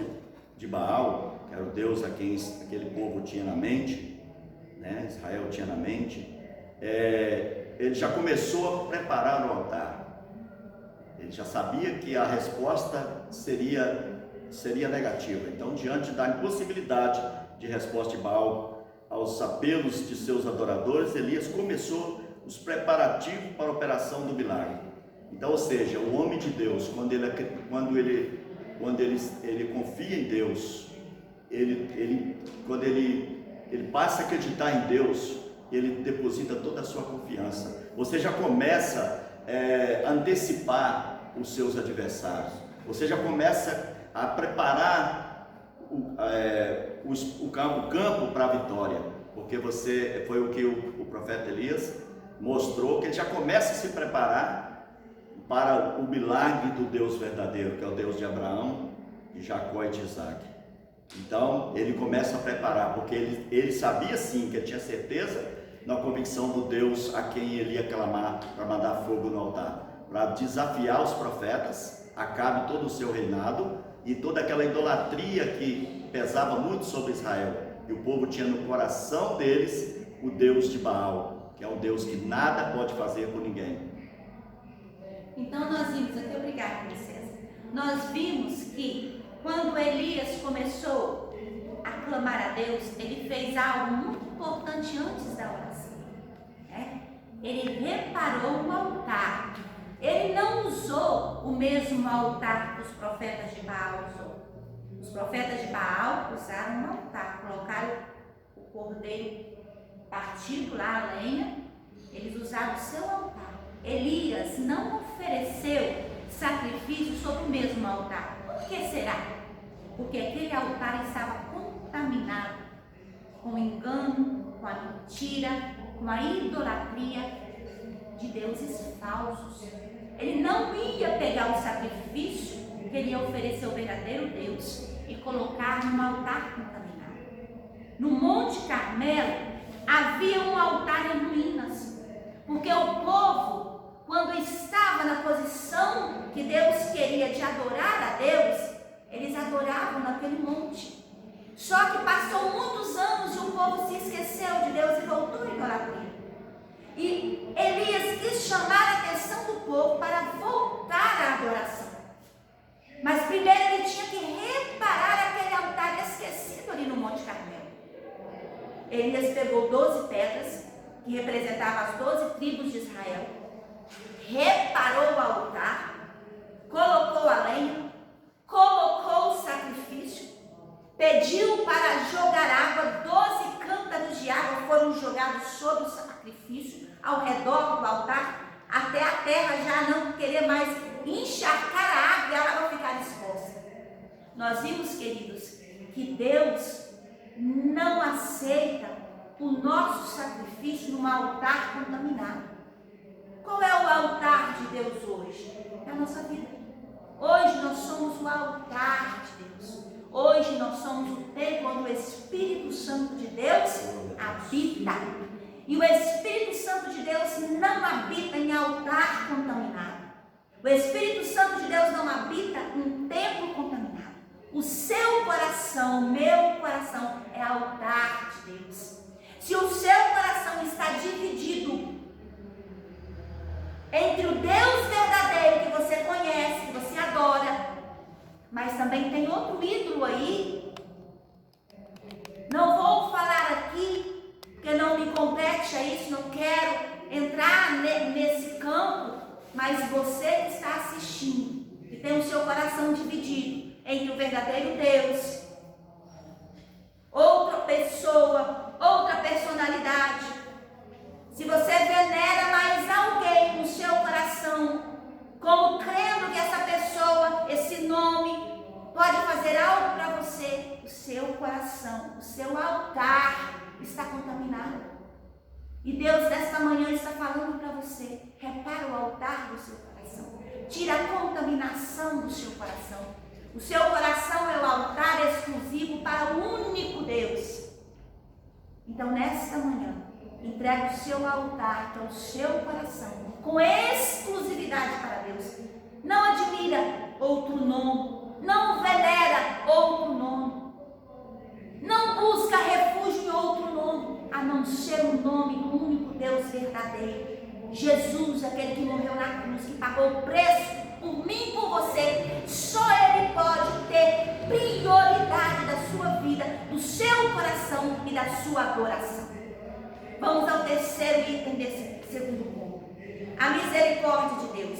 de Baal, que era o Deus a quem aquele povo tinha na mente, né, Israel tinha na mente, ele já começou a preparar o altar. Ele já sabia que a resposta seria negativa. Então, diante da impossibilidade de resposta de Baal aos apelos de seus adoradores, Elias começou os preparativos para a operação do milagre. Então, ou seja, o homem de Deus, quando ele confia em Deus, quando ele passa a acreditar em Deus, ele deposita toda a sua confiança. Você já começa a antecipar os seus adversários. Você já começa a preparar o campo para a vitória. Porque foi o que o profeta Elias mostrou, que ele já começa a se preparar para o milagre do Deus verdadeiro, que é o Deus de Abraão, de Jacó e de Isaque. Então, ele começa a preparar, porque ele sabia sim, que ele tinha certeza na convicção do Deus a quem ele ia clamar para mandar fogo no altar, para desafiar os profetas, acabe todo o seu reinado e toda aquela idolatria que pesava muito sobre Israel. E o povo tinha no coração deles o Deus de Baal, que é um Deus que nada pode fazer por ninguém. Então nós vimos aqui, obrigada, princesa. Nós vimos que quando Elias começou a clamar a Deus, ele fez algo muito importante antes da oração. Ele reparou o altar. Ele não usou o mesmo altar que os profetas de Baal usou. Os profetas de Baal usaram um altar, colocaram o cordeiro partido lá, a lenha, eles usaram o seu altar. Elias não ofereceu sacrifício sobre o mesmo altar. Por que será? Porque aquele altar estava contaminado com engano, com a mentira, com a idolatria de deuses falsos. Ele não ia pegar o sacrifício que ele ia oferecer ao verdadeiro Deus e colocar num altar contaminado. No Monte Carmelo havia um altar em ruínas, porque o povo, quando estava na posição que Deus queria de adorar a Deus, eles adoravam naquele monte. Só que passou muitos anos e o povo se esqueceu de Deus e voltou à idolatria. E Elias quis chamar a atenção do povo para voltar à adoração. Mas primeiro ele tinha que reparar aquele altar esquecido ali no Monte Carmelo. Elias pegou 12 pedras, que representavam as 12 tribos de Israel, reparou o altar, colocou a lenha, colocou o sacrifício, pediu para jogar água. 12 cântaros de água foram jogados sobre o sacrifício, ao redor do altar, até a terra já não querer mais encharcar a água e a água ficar exposta. Nós vimos, queridos, que Deus não aceita o nosso sacrifício num altar contaminado. Qual é o altar de Deus hoje? É a nossa vida. Hoje nós somos o altar de Deus. Hoje nós somos o templo onde o Espírito Santo de Deus habita. E o Espírito Santo de Deus não habita em altar contaminado. O Espírito Santo de Deus não habita em templo contaminado. O seu coração, o meu coração, é altar de Deus. Se o seu coração está dividido entre o Deus verdadeiro que você conhece, que você adora, mas também tem outro ídolo aí, não vou falar aqui, porque não me compete a isso, não quero entrar nesse campo, mas você que está assistindo, que tem o seu coração dividido entre o verdadeiro Deus, outra pessoa, outra personalidade, se você venera mais alguém no seu coração, como crendo que essa pessoa, esse nome, pode fazer algo para você, o seu coração, o seu altar está contaminado. E Deus nesta manhã está falando para você, repara o altar do seu coração, tira a contaminação do seu coração. O seu coração é o altar exclusivo para o único Deus. Então nesta manhã, entregue o seu altar, que é o seu coração, com exclusividade para Deus. Não admira outro nome, não venera outro nome, não busca refúgio em outro nome, a não ser o nome do único Deus verdadeiro. Jesus, aquele que morreu na cruz, que pagou o preço por mim e por você. Só Ele pode ter prioridade da sua vida, do seu coração e da sua adoração. Vamos ao terceiro item desse segundo ponto. A misericórdia de Deus.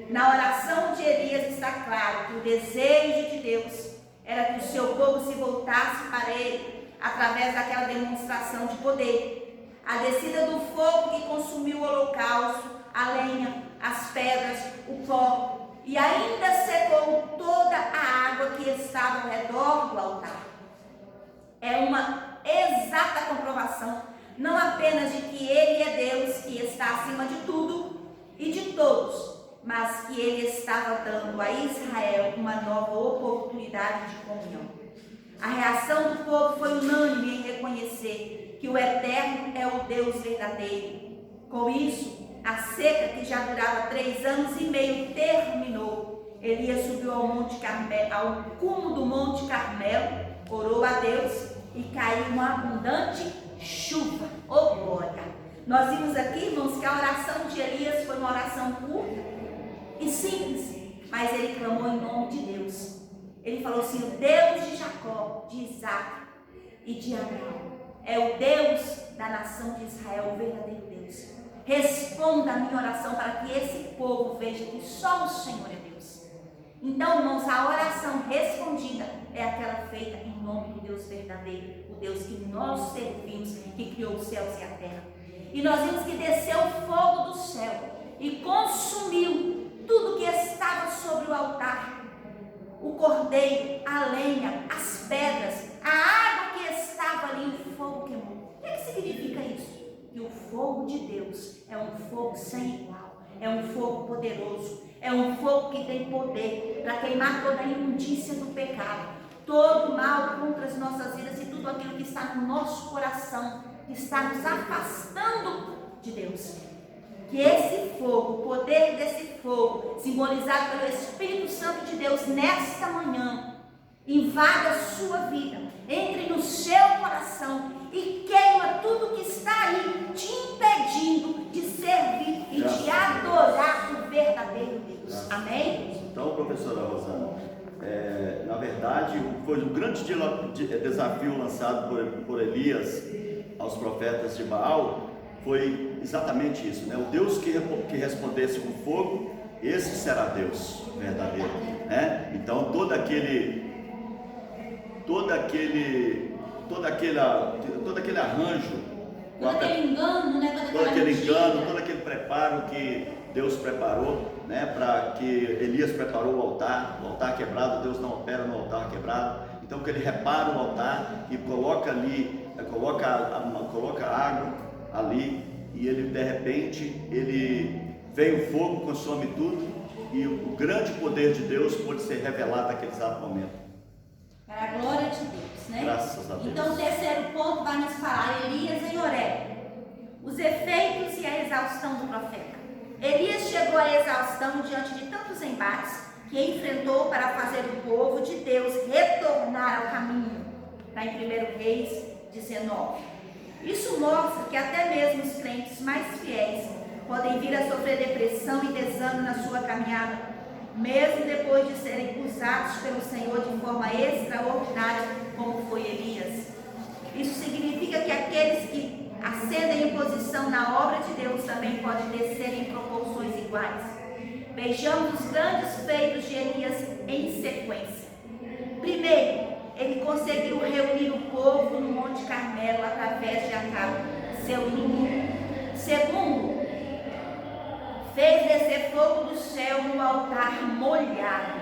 Na oração de Elias está claro que o desejo de Deus era que o seu povo se voltasse para ele através daquela demonstração de poder. A descida do fogo que consumiu o holocausto, a lenha, as pedras, o pó, e ainda secou toda a água que estava ao redor do altar. É uma exata comprovação, não apenas de que Ele é Deus, que está acima de tudo e de todos, mas que Ele estava dando a Israel uma nova oportunidade de comunhão. A reação do povo foi unânime em reconhecer que o Eterno é o Deus verdadeiro. Com isso, a seca, que já durava 3 anos e meio, terminou. Elias subiu ao Monte Carmelo, ao cume do Monte Carmelo, orou a Deus e caiu uma abundante chuva. Oh glória! Nós vimos aqui, irmãos, que a oração de Elias foi uma oração curta e simples, mas ele clamou em nome de Deus. Ele falou assim: o Deus de Jacó, de Isaac e de Abraão é o Deus da nação de Israel, o verdadeiro Deus. Responda a minha oração para que esse povo veja que só o Senhor é Deus. Então, irmãos, a oração respondida é aquela feita em nome do Deus verdadeiro, o Deus que nós servimos, que criou os céus e a terra. E nós vimos que desceu fogo do céu e consumiu tudo que estava sobre o altar. O cordeiro, a lenha, as pedras, a água que estava ali, o fogo queimou. O que significa isso? Que o fogo de Deus é um fogo sem igual, é um fogo poderoso, é um fogo que tem poder para queimar toda a imundícia do pecado, todo o mal contra as nossas vidas e tudo aquilo que está no nosso coração, que está nos afastando de Deus. Que esse fogo, o poder desse fogo, simbolizado pelo Espírito Santo de Deus nesta manhã, invada a sua vida, entre no seu coração e queima tudo que está aí te impedindo de servir e de adorar o verdadeiro Deus. Amém? Então, professora Rosana, na verdade, foi um grande desafio lançado por Elias aos profetas de Baal, foi exatamente isso, né? O Deus que respondesse com fogo, esse será Deus verdadeiro, né? Então todo aquele arranjo, todo aquele engano, né? Todo aquele preparo que Deus preparou, né? Para que Elias preparou o altar quebrado. Deus não opera no altar quebrado. Então que ele repara o altar e coloca ali coloca água ali e ele de repente vem o fogo, consome tudo e o grande poder de Deus pode ser revelado naquele exato momento. Para a glória de Deus, né? Graças a Deus. Então o terceiro ponto vai nos falar Elias em Horebe, os efeitos e a exaustão do profeta. Elias chegou à exaustão diante de tantos embates que enfrentou para fazer o povo de Deus retornar ao caminho. Está em 1 Reis 19. Isso mostra que até mesmo os crentes mais fiéis podem vir a sofrer depressão e desânimo na sua caminhada, mesmo depois de serem usados pelo Senhor de forma extraordinária, como foi Elias. Isso significa que aqueles que ascendem em posição na obra de Deus também podem descer em proporções iguais. Vejamos os grandes feitos de Elias em sequência. Primeiro, ele conseguiu reunir o povo no Monte Carmelo através de Acabe, seu inimigo. Segundo, fez descer fogo do céu no altar molhado.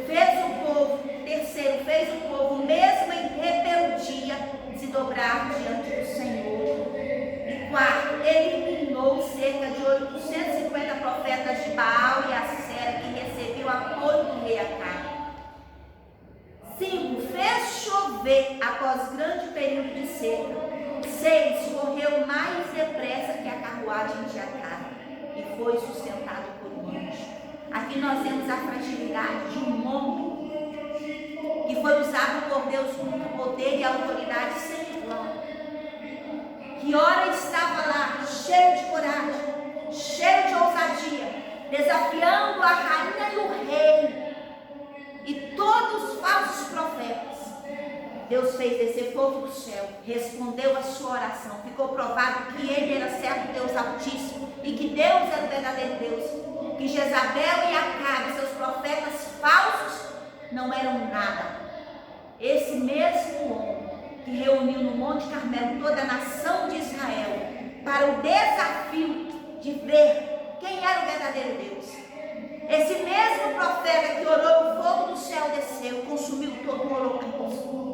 Terceiro, fez o povo, mesmo em rebeldia, se dobrar diante do Senhor. E quarto, eliminou cerca de 850 profetas de Baal e Acera que recebiam apoio do rei Acabe. 5. Fez chover após grande período de seca. 6. Correu mais depressa que a carruagem de Acabe e foi sustentado por um anjo. Aqui nós temos a fragilidade de um homem que foi usado por Deus com poder e autoridade sem igual. Que ora estava lá, cheio de coragem, cheio de ousadia, desafiando a rainha e o rei e todos os falsos profetas. Deus fez descer fogo do céu, respondeu a sua oração, ficou provado que ele era servo de Deus Altíssimo e que Deus era o verdadeiro Deus, que Jezabel e Acabe, seus profetas falsos, não eram nada. Esse mesmo homem que reuniu no Monte Carmelo toda a nação de Israel para o desafio de ver quem era o verdadeiro Deus. Esse mesmo profeta que orou, o fogo do céu desceu, consumiu todo o holocausto.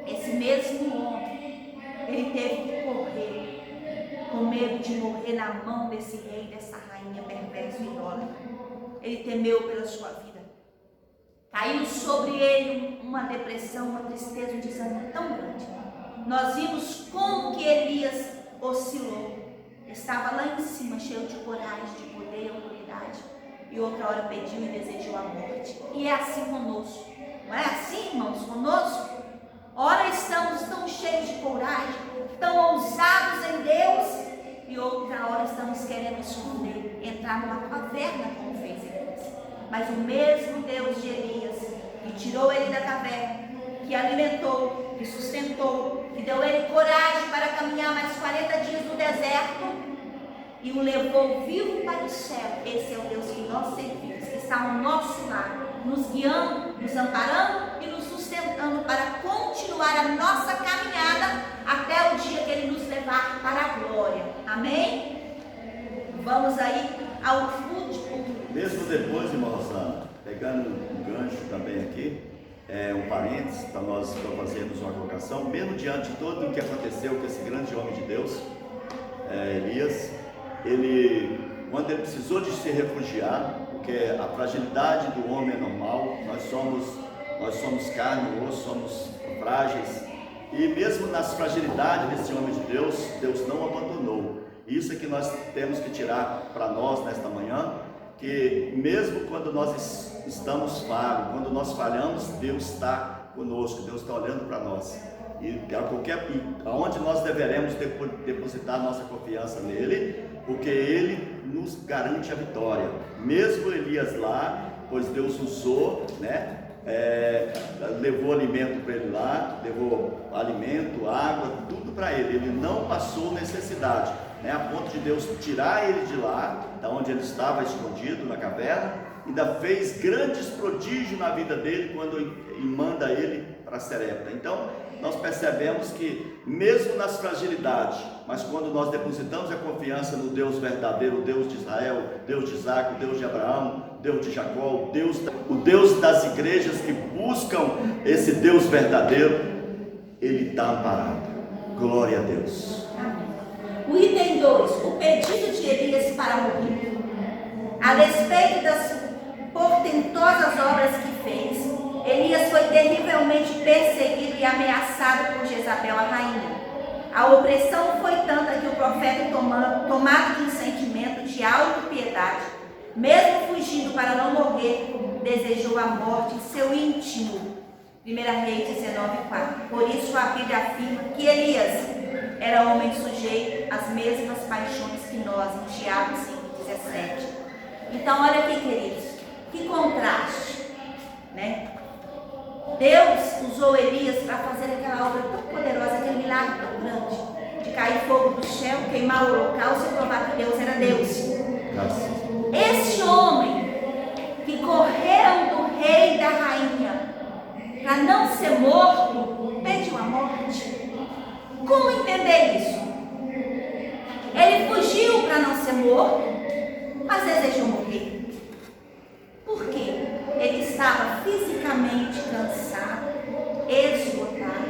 Esse mesmo homem, ele teve que correr, com medo de morrer na mão desse rei, dessa rainha perversa e idólatra. Ele temeu pela sua vida. Caiu sobre ele uma depressão, uma tristeza, um desânimo tão grande. Nós vimos como que Elias oscilou. Estava lá em cima, cheio de coragem, de poder e autoridade. E outra hora pediu e desejou a morte. E é assim conosco. Não é assim, irmãos, conosco? Ora estamos tão cheios de coragem, tão ousados em Deus, e outra hora estamos querendo esconder, entrar numa caverna, como fez Elias. Mas o mesmo Deus de Elias, que tirou ele da caverna, que alimentou, que sustentou, que deu ele coragem para caminhar mais 40 dias no deserto, e o levou vivo para o céu. Esse é o Deus que nós servimos, que está ao nosso lado, nos guiando, nos amparando e nos sustentando para continuar a nossa caminhada até o dia que Ele nos levar para a glória. Amém? Vamos aí ao último. Mesmo depois, irmã Rosana, pegando um gancho também aqui, um parênteses para nós fazermos uma colocação, mesmo diante de tudo o que aconteceu com esse grande homem de Deus, Elias, quando ele precisou de se refugiar, porque a fragilidade do homem é normal, nós somos carne, osso, somos frágeis, e mesmo nas fragilidades desse homem de Deus, Deus não abandonou. Isso é que nós temos que tirar para nós nesta manhã, que mesmo quando nós estamos falhos, quando nós falhamos, Deus está conosco, Deus está olhando para nós. E aonde nós deveremos depositar nossa confiança nele, porque ele nos garante a vitória. Mesmo Elias lá, pois Deus usou, levou alimento para ele lá, levou alimento, água, tudo para ele. Ele não passou necessidade, a ponto de Deus tirar ele de lá, da onde ele estava escondido na caverna, ainda fez grandes prodígios na vida dele quando manda ele para Serepta. Então nós percebemos que mesmo nas fragilidades, mas quando nós depositamos a confiança no Deus verdadeiro, o Deus de Israel, Deus de Isaac, o Deus de Abraão, Deus de Jacó, o Deus das igrejas que buscam esse Deus verdadeiro, Ele está amparado. Glória a Deus. O item 2, o pedido de Elias para morrer. A despeito das portentosas obras que fez, Elias foi terrivelmente perseguido e ameaçado por Jezabel, a rainha. A opressão foi tanta que o profeta, tomado de um sentimento de autopiedade, mesmo fugindo para não morrer, desejou a morte em seu íntimo. 1 Reis 19:4. Por isso a Bíblia afirma que Elias era homem sujeito às mesmas paixões que nós, em Tiago 5:17. Então olha aqui, queridos, que contraste, né? Deus usou Elias para fazer aquela obra tão poderosa, aquele milagre tão grande, de cair fogo do céu, queimar o holocausto e provar que Deus era Deus. Esse homem que correu do rei e da rainha para não ser morto, pediu a morte. Como entender isso? Ele fugiu para não ser morto, mas desejou morrer. Por quê? Ele estava fisicamente cansado, esgotado,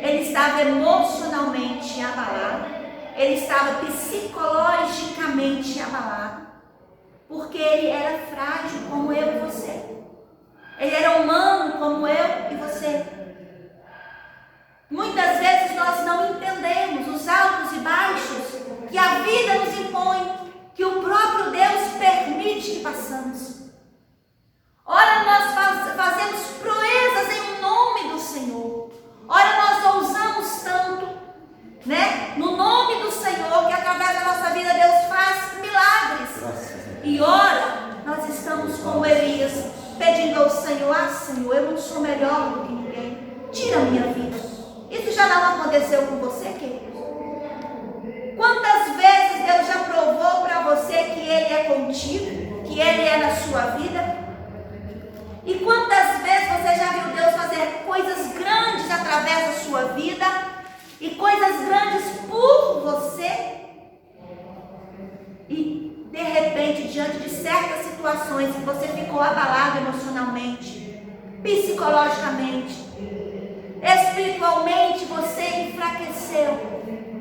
ele estava emocionalmente abalado, ele estava psicologicamente abalado, porque ele era frágil como eu e você. Ele era humano como eu e você. Muitas vezes nós não entendemos os altos e baixos que a vida nos impõe, que o próprio Deus permite que passamos. Ora, nós fazemos proezas em nome do Senhor. Ora, nós ousamos tanto, né? No nome do Senhor, que através da nossa vida Deus faz milagres. E ora, nós estamos como Elias, pedindo ao Senhor: ah, Senhor, eu não sou melhor do que ninguém, tira a minha vida. Isso já não aconteceu com você, querido? Quantas vezes Deus já provou para você que Ele é contigo, que Ele é na sua vida? E quantas vezes você já viu Deus fazer coisas grandes através da sua vida e coisas grandes por você? E de repente, diante de certas situações que você ficou abalado emocionalmente, psicologicamente, espiritualmente, você enfraqueceu.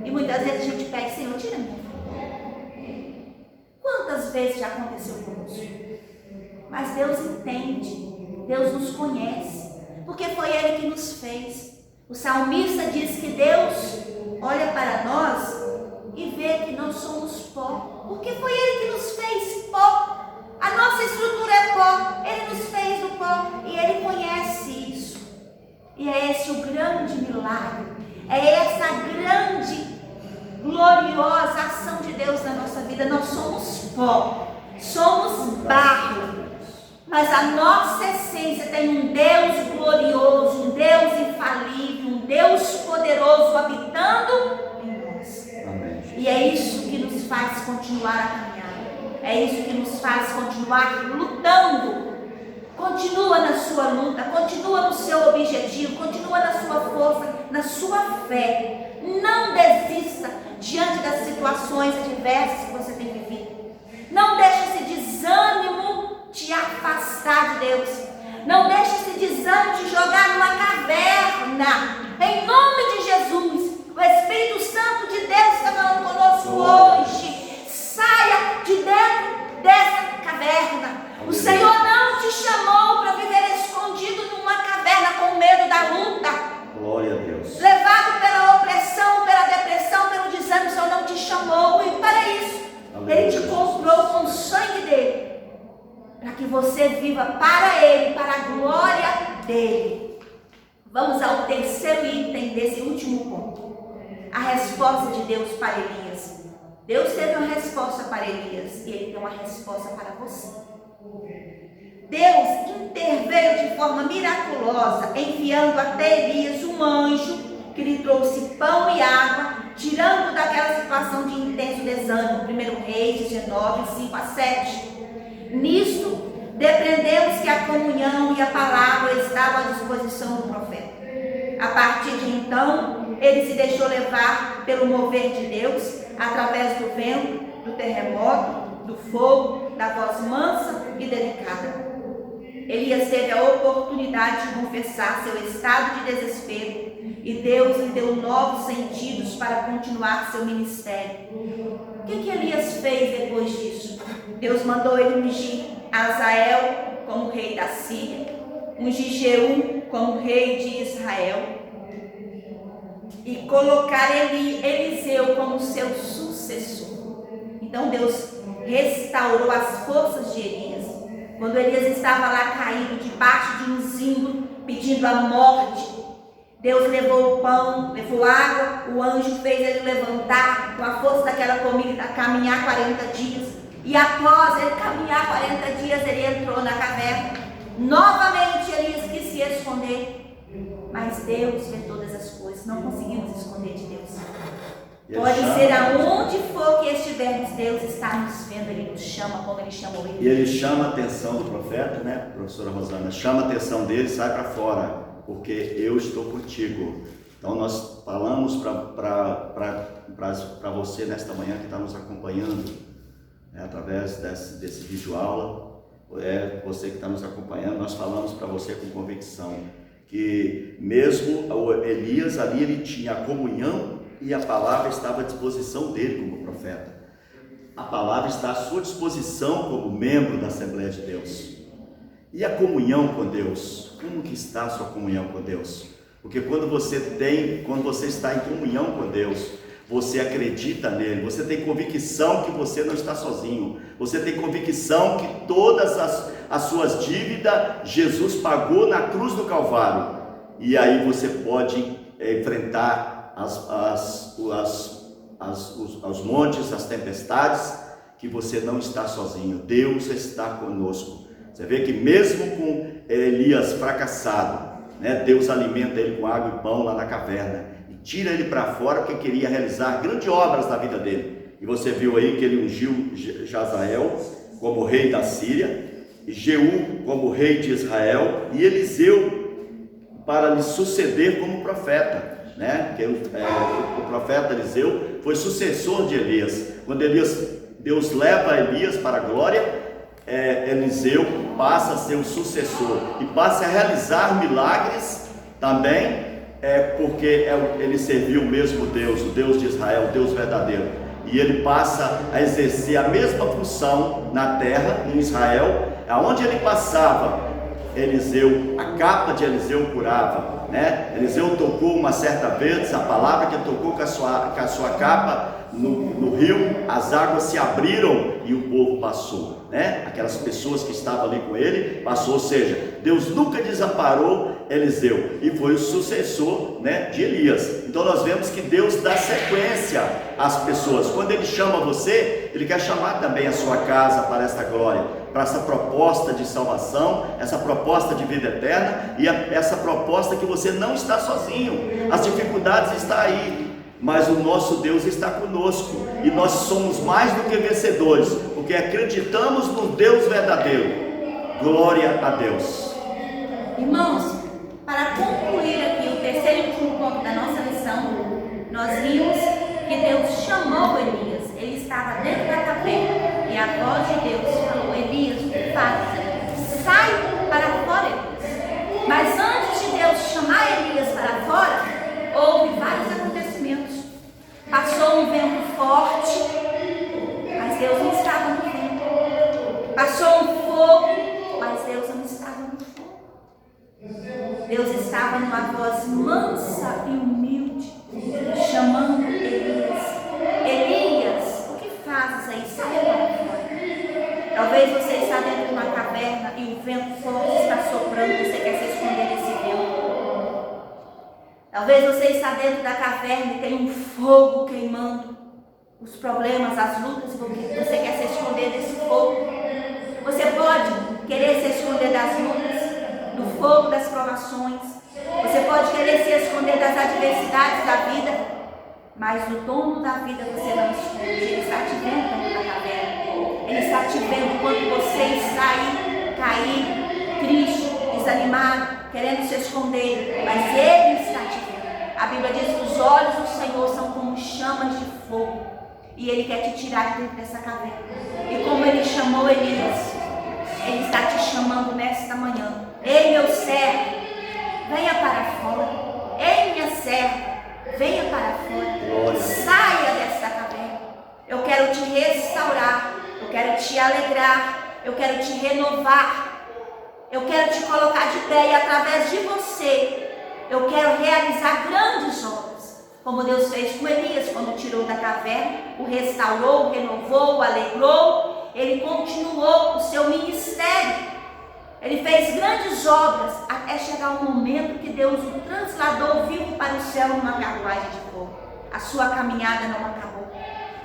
E muitas vezes a gente pede: Senhor, tira minha vida. Quantas vezes já aconteceu conosco? Mas Deus entende, Deus nos conhece, porque foi Ele que nos fez. O salmista diz que Deus olha para nós e vê que nós somos pó, porque foi Ele que nos fez pó. A nossa estrutura é pó, Ele nos fez do pó e Ele conhece isso. E é esse o grande milagre, é essa grande, gloriosa ação de Deus na nossa vida. Nós somos pó, somos barro, mas a nossa essência tem um Deus glorioso, um Deus infalível, um Deus poderoso habitando em nós. Amém. E é isso que nos faz continuar a caminhar, é isso que nos faz continuar lutando. Continua na sua luta, continua no seu objetivo, continua na sua força, na sua fé. Não desista diante das situações adversas que você tem vivido. Não deixe esse desânimo te afastar de Deus. Não deixe esse desânimo te jogar numa caverna. Em nome de Jesus, o Espírito Santo de Deus está falando conosco hoje. Saia de dentro dessa caverna. O Senhor não te chamou para viver escondido numa caverna com medo da luta. Glória a Deus. Levado pela opressão, pela depressão, pelo desânimo. O Senhor não te chamou e para isso. Ele te comprou com o sangue dele, para que você viva para Ele, para a glória dele. Vamos ao terceiro item desse último ponto. A resposta de Deus para Elias. Deus teve uma resposta para Elias e Ele tem uma resposta para você. Deus interveio de forma miraculosa, enviando até Elias um anjo que lhe trouxe pão e água, tirando daquela situação de intenso desânimo. 1 Reis 19, 5-7. Nisto, depreendemos que a comunhão e a palavra estavam à disposição do profeta. A partir de então, ele se deixou levar pelo mover de Deus, através do vento, do terremoto, do fogo, da voz mansa e delicada. Elias teve a oportunidade de confessar seu estado de desespero e Deus lhe deu novos sentidos para continuar seu ministério. O que Elias fez depois disso? Deus mandou ele ungir Azael como rei da Síria, ungir Jeú como rei de Israel e colocar Eliseu como seu sucessor. Então Deus restaurou as forças de Elias. Quando Elias estava lá caído debaixo de um zimbro, pedindo a morte, Deus levou o pão, levou água, o anjo fez ele levantar com a força daquela comida, caminhar 40 dias. E após ele caminhar 40 dias, ele entrou na caverna. Novamente Elias quis se esconder, mas Deus vê todas as coisas, não conseguimos esconder de Deus. Pode ser aonde for que estivermos, Deus está nos vendo, Ele nos chama como Ele chamou ele. E Ele chama a atenção do profeta, né, professora Rosana? Chama a atenção dele, sai para fora, porque eu estou contigo. Então nós falamos para você nesta manhã que está nos acompanhando, através desse vídeo aula, você que está nos acompanhando, nós falamos para você com convicção que mesmo o Elias ali, ele tinha a comunhão e a palavra estava à disposição dele como profeta. A palavra está à sua disposição como membro da Assembleia de Deus. E a comunhão com Deus? Como que está a sua comunhão com Deus? Porque quando você está em comunhão com Deus, você acredita nele, você tem convicção que você não está sozinho, você tem convicção que todas as suas dívidas Jesus pagou na cruz do Calvário, e aí você pode enfrentar os montes, as tempestades, que você não está sozinho, Deus está conosco. Você vê que mesmo com Elias fracassado, Deus alimenta ele com água e pão lá na caverna, e tira ele para fora porque queria realizar grandes obras na vida dele. E você viu aí que ele ungiu Jazael como rei da Síria, e Jeú como rei de Israel, e Eliseu para lhe suceder como profeta. O profeta Eliseu foi sucessor de Elias. Quando Deus leva Elias para a glória, Eliseu passa a ser o sucessor e passa a realizar milagres também, porque ele serviu o mesmo Deus, o Deus de Israel, o Deus verdadeiro, e ele passa a exercer a mesma função na terra, em Israel. Aonde ele passava, a capa de Eliseu curava, Eliseu tocou uma certa vez, a palavra que tocou com a sua capa no rio, as águas se abriram e o povo passou, aquelas pessoas que estavam ali com ele, passou. Ou seja, Deus nunca desamparou Eliseu, e foi o sucessor, de Elias. Então nós vemos que Deus dá sequência às pessoas. Quando Ele chama você, Ele quer chamar também a sua casa para esta glória, para essa proposta de salvação, essa proposta de vida eterna, e essa proposta que você não está sozinho. As dificuldades estão aí, mas o nosso Deus está conosco, e nós somos mais do que vencedores, porque acreditamos no Deus verdadeiro. Glória a Deus. Irmãos, para concluir aqui o terceiro e último ponto da nossa lição, nós vimos que Deus chamou Elias. Ele estava dentro da caverna e a voz de Deus falou: Elias, o que fazes? Sai para fora, Elias. Mas antes de Deus chamar Elias para fora, houve vários acontecimentos. Passou um vento forte, mas Deus não estava no vento. Passou um fogo, mas Deus não estava no fogo. Deus estava numa voz mansa e humilde, chamando Elias: Elias, o que fazes aí? Sai para fora. Talvez você está dentro de uma caverna e o vento forte está soprando e você quer se esconder desse vento. Talvez você está dentro da caverna e tem um fogo queimando os problemas, as lutas, e você quer se esconder desse fogo. Você pode querer se esconder das lutas, do fogo das provações. Você pode querer se esconder das adversidades da vida, mas o dono da vida você não esconde. Ele está te vendo dentro da caverna. Ele está te vendo quando você está aí caído, triste, desanimado, querendo se esconder, mas Ele está te vendo. A Bíblia diz que os olhos do Senhor são como chamas de fogo, e Ele quer te tirar de dentro dessa caverna. E como Ele chamou Elias, Ele está te chamando nesta manhã: ei, meu servo, venha para fora. Ei, minha serva, quero te alegrar, eu quero te renovar, eu quero te colocar de pé e através de você eu quero realizar grandes obras, como Deus fez com Elias quando tirou da caverna, o restaurou, o renovou, o alegrou. Ele continuou o seu ministério, ele fez grandes obras até chegar o momento que Deus o transladou vivo para o céu numa carruagem de fogo. A sua caminhada não acabou,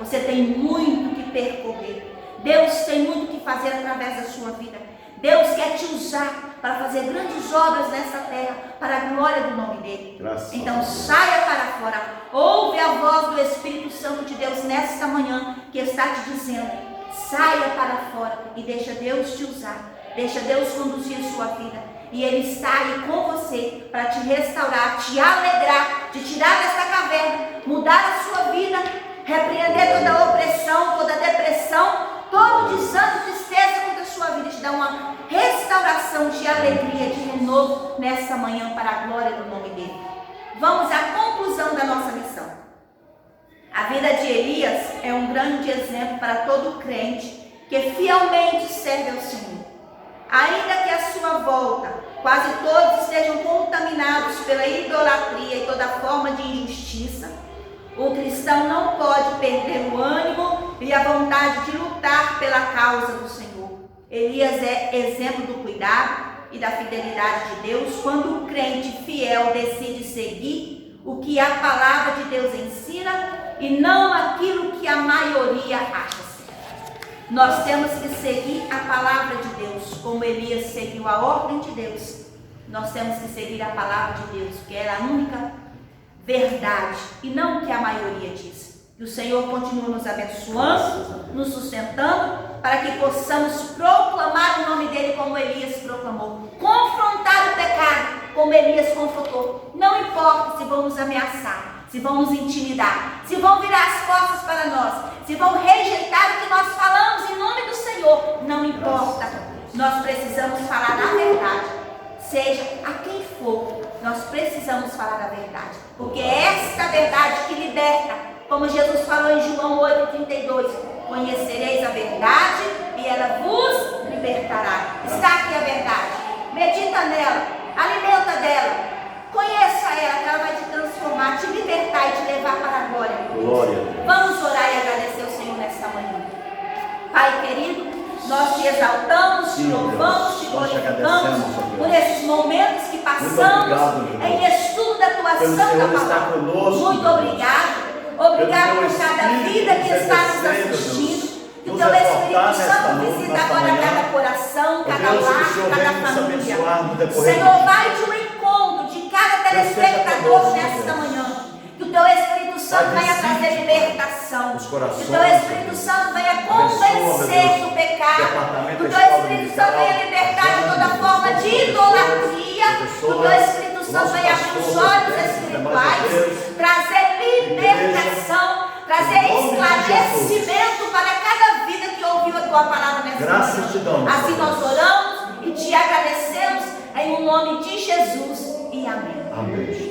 você tem muito que percorrer, Deus tem muito que fazer através da sua vida. Deus quer te usar para fazer grandes obras nessa terra, para a glória do nome dele. Então saia para fora, ouve a voz do Espírito Santo de Deus nesta manhã, que está te dizendo: saia para fora e deixa Deus te usar, deixa Deus conduzir a sua vida, e Ele está aí com você para te restaurar, te alegrar, te tirar desta caverna, mudar a sua vida, repreender toda a opressão, toda a depressão, todo desânimo, tristeza contra a sua vida, te dar uma restauração de alegria, de renovo nessa manhã para a glória do nome dele. Vamos à conclusão da nossa missão. A vida de Elias é um grande exemplo para todo crente que fielmente serve ao Senhor. Ainda que à sua volta quase todos estejam contaminados pela idolatria e toda forma de injustiça, o cristão não pode perder o ânimo e a vontade de lutar pela causa do Senhor. Elias é exemplo do cuidado e da fidelidade de Deus quando o crente fiel decide seguir o que a palavra de Deus ensina e não aquilo que a maioria acha certo. Nós temos que seguir a palavra de Deus, como Elias seguiu a ordem de Deus. Nós temos que seguir a palavra de Deus, que era a única verdade e não o que a maioria diz. Que o Senhor continue nos abençoando, nos sustentando, para que possamos proclamar o nome dele como Elias proclamou, confrontar o pecado como Elias confrontou. Não importa se vão nos ameaçar, se vão nos intimidar, se vão virar as costas para nós, se vão rejeitar o que nós falamos em nome do Senhor, não importa. Nós precisamos falar a verdade, seja a quem for, nós precisamos falar a verdade, porque é esta verdade que liberta. Como Jesus falou em João 8,32, conhecereis a verdade e ela vos libertará. Está aqui a verdade, medita nela, alimenta dela, conheça ela, que ela vai te transformar, te libertar e te levar para a glória. Vamos orar e agradecer ao Senhor nesta manhã. Pai querido, nós te exaltamos, te louvamos, te glorificamos por esses momentos que passamos em estudo da tua santa palavra. Muito obrigado. Obrigado por cada vida que está nos assistindo. Que o teu Espírito Santo visita agora cada coração, cada lar, cada família. Senhor, vai de um encontro de cada telespectador nesta manhã. Que o teu Espírito Santo venha trazer libertação. Que o teu Espírito Santo venha convencer do pecado. Que o teu Espírito Santo venha libertar de toda forma de idolatria. Que o teu Espírito Santo venha abrir os olhos espirituais, trazer libertação, trazer esclarecimento para cada vida que ouviu a tua palavra nessa manhã. Assim nós oramos e te agradecemos em nome de Jesus e amém. Amém.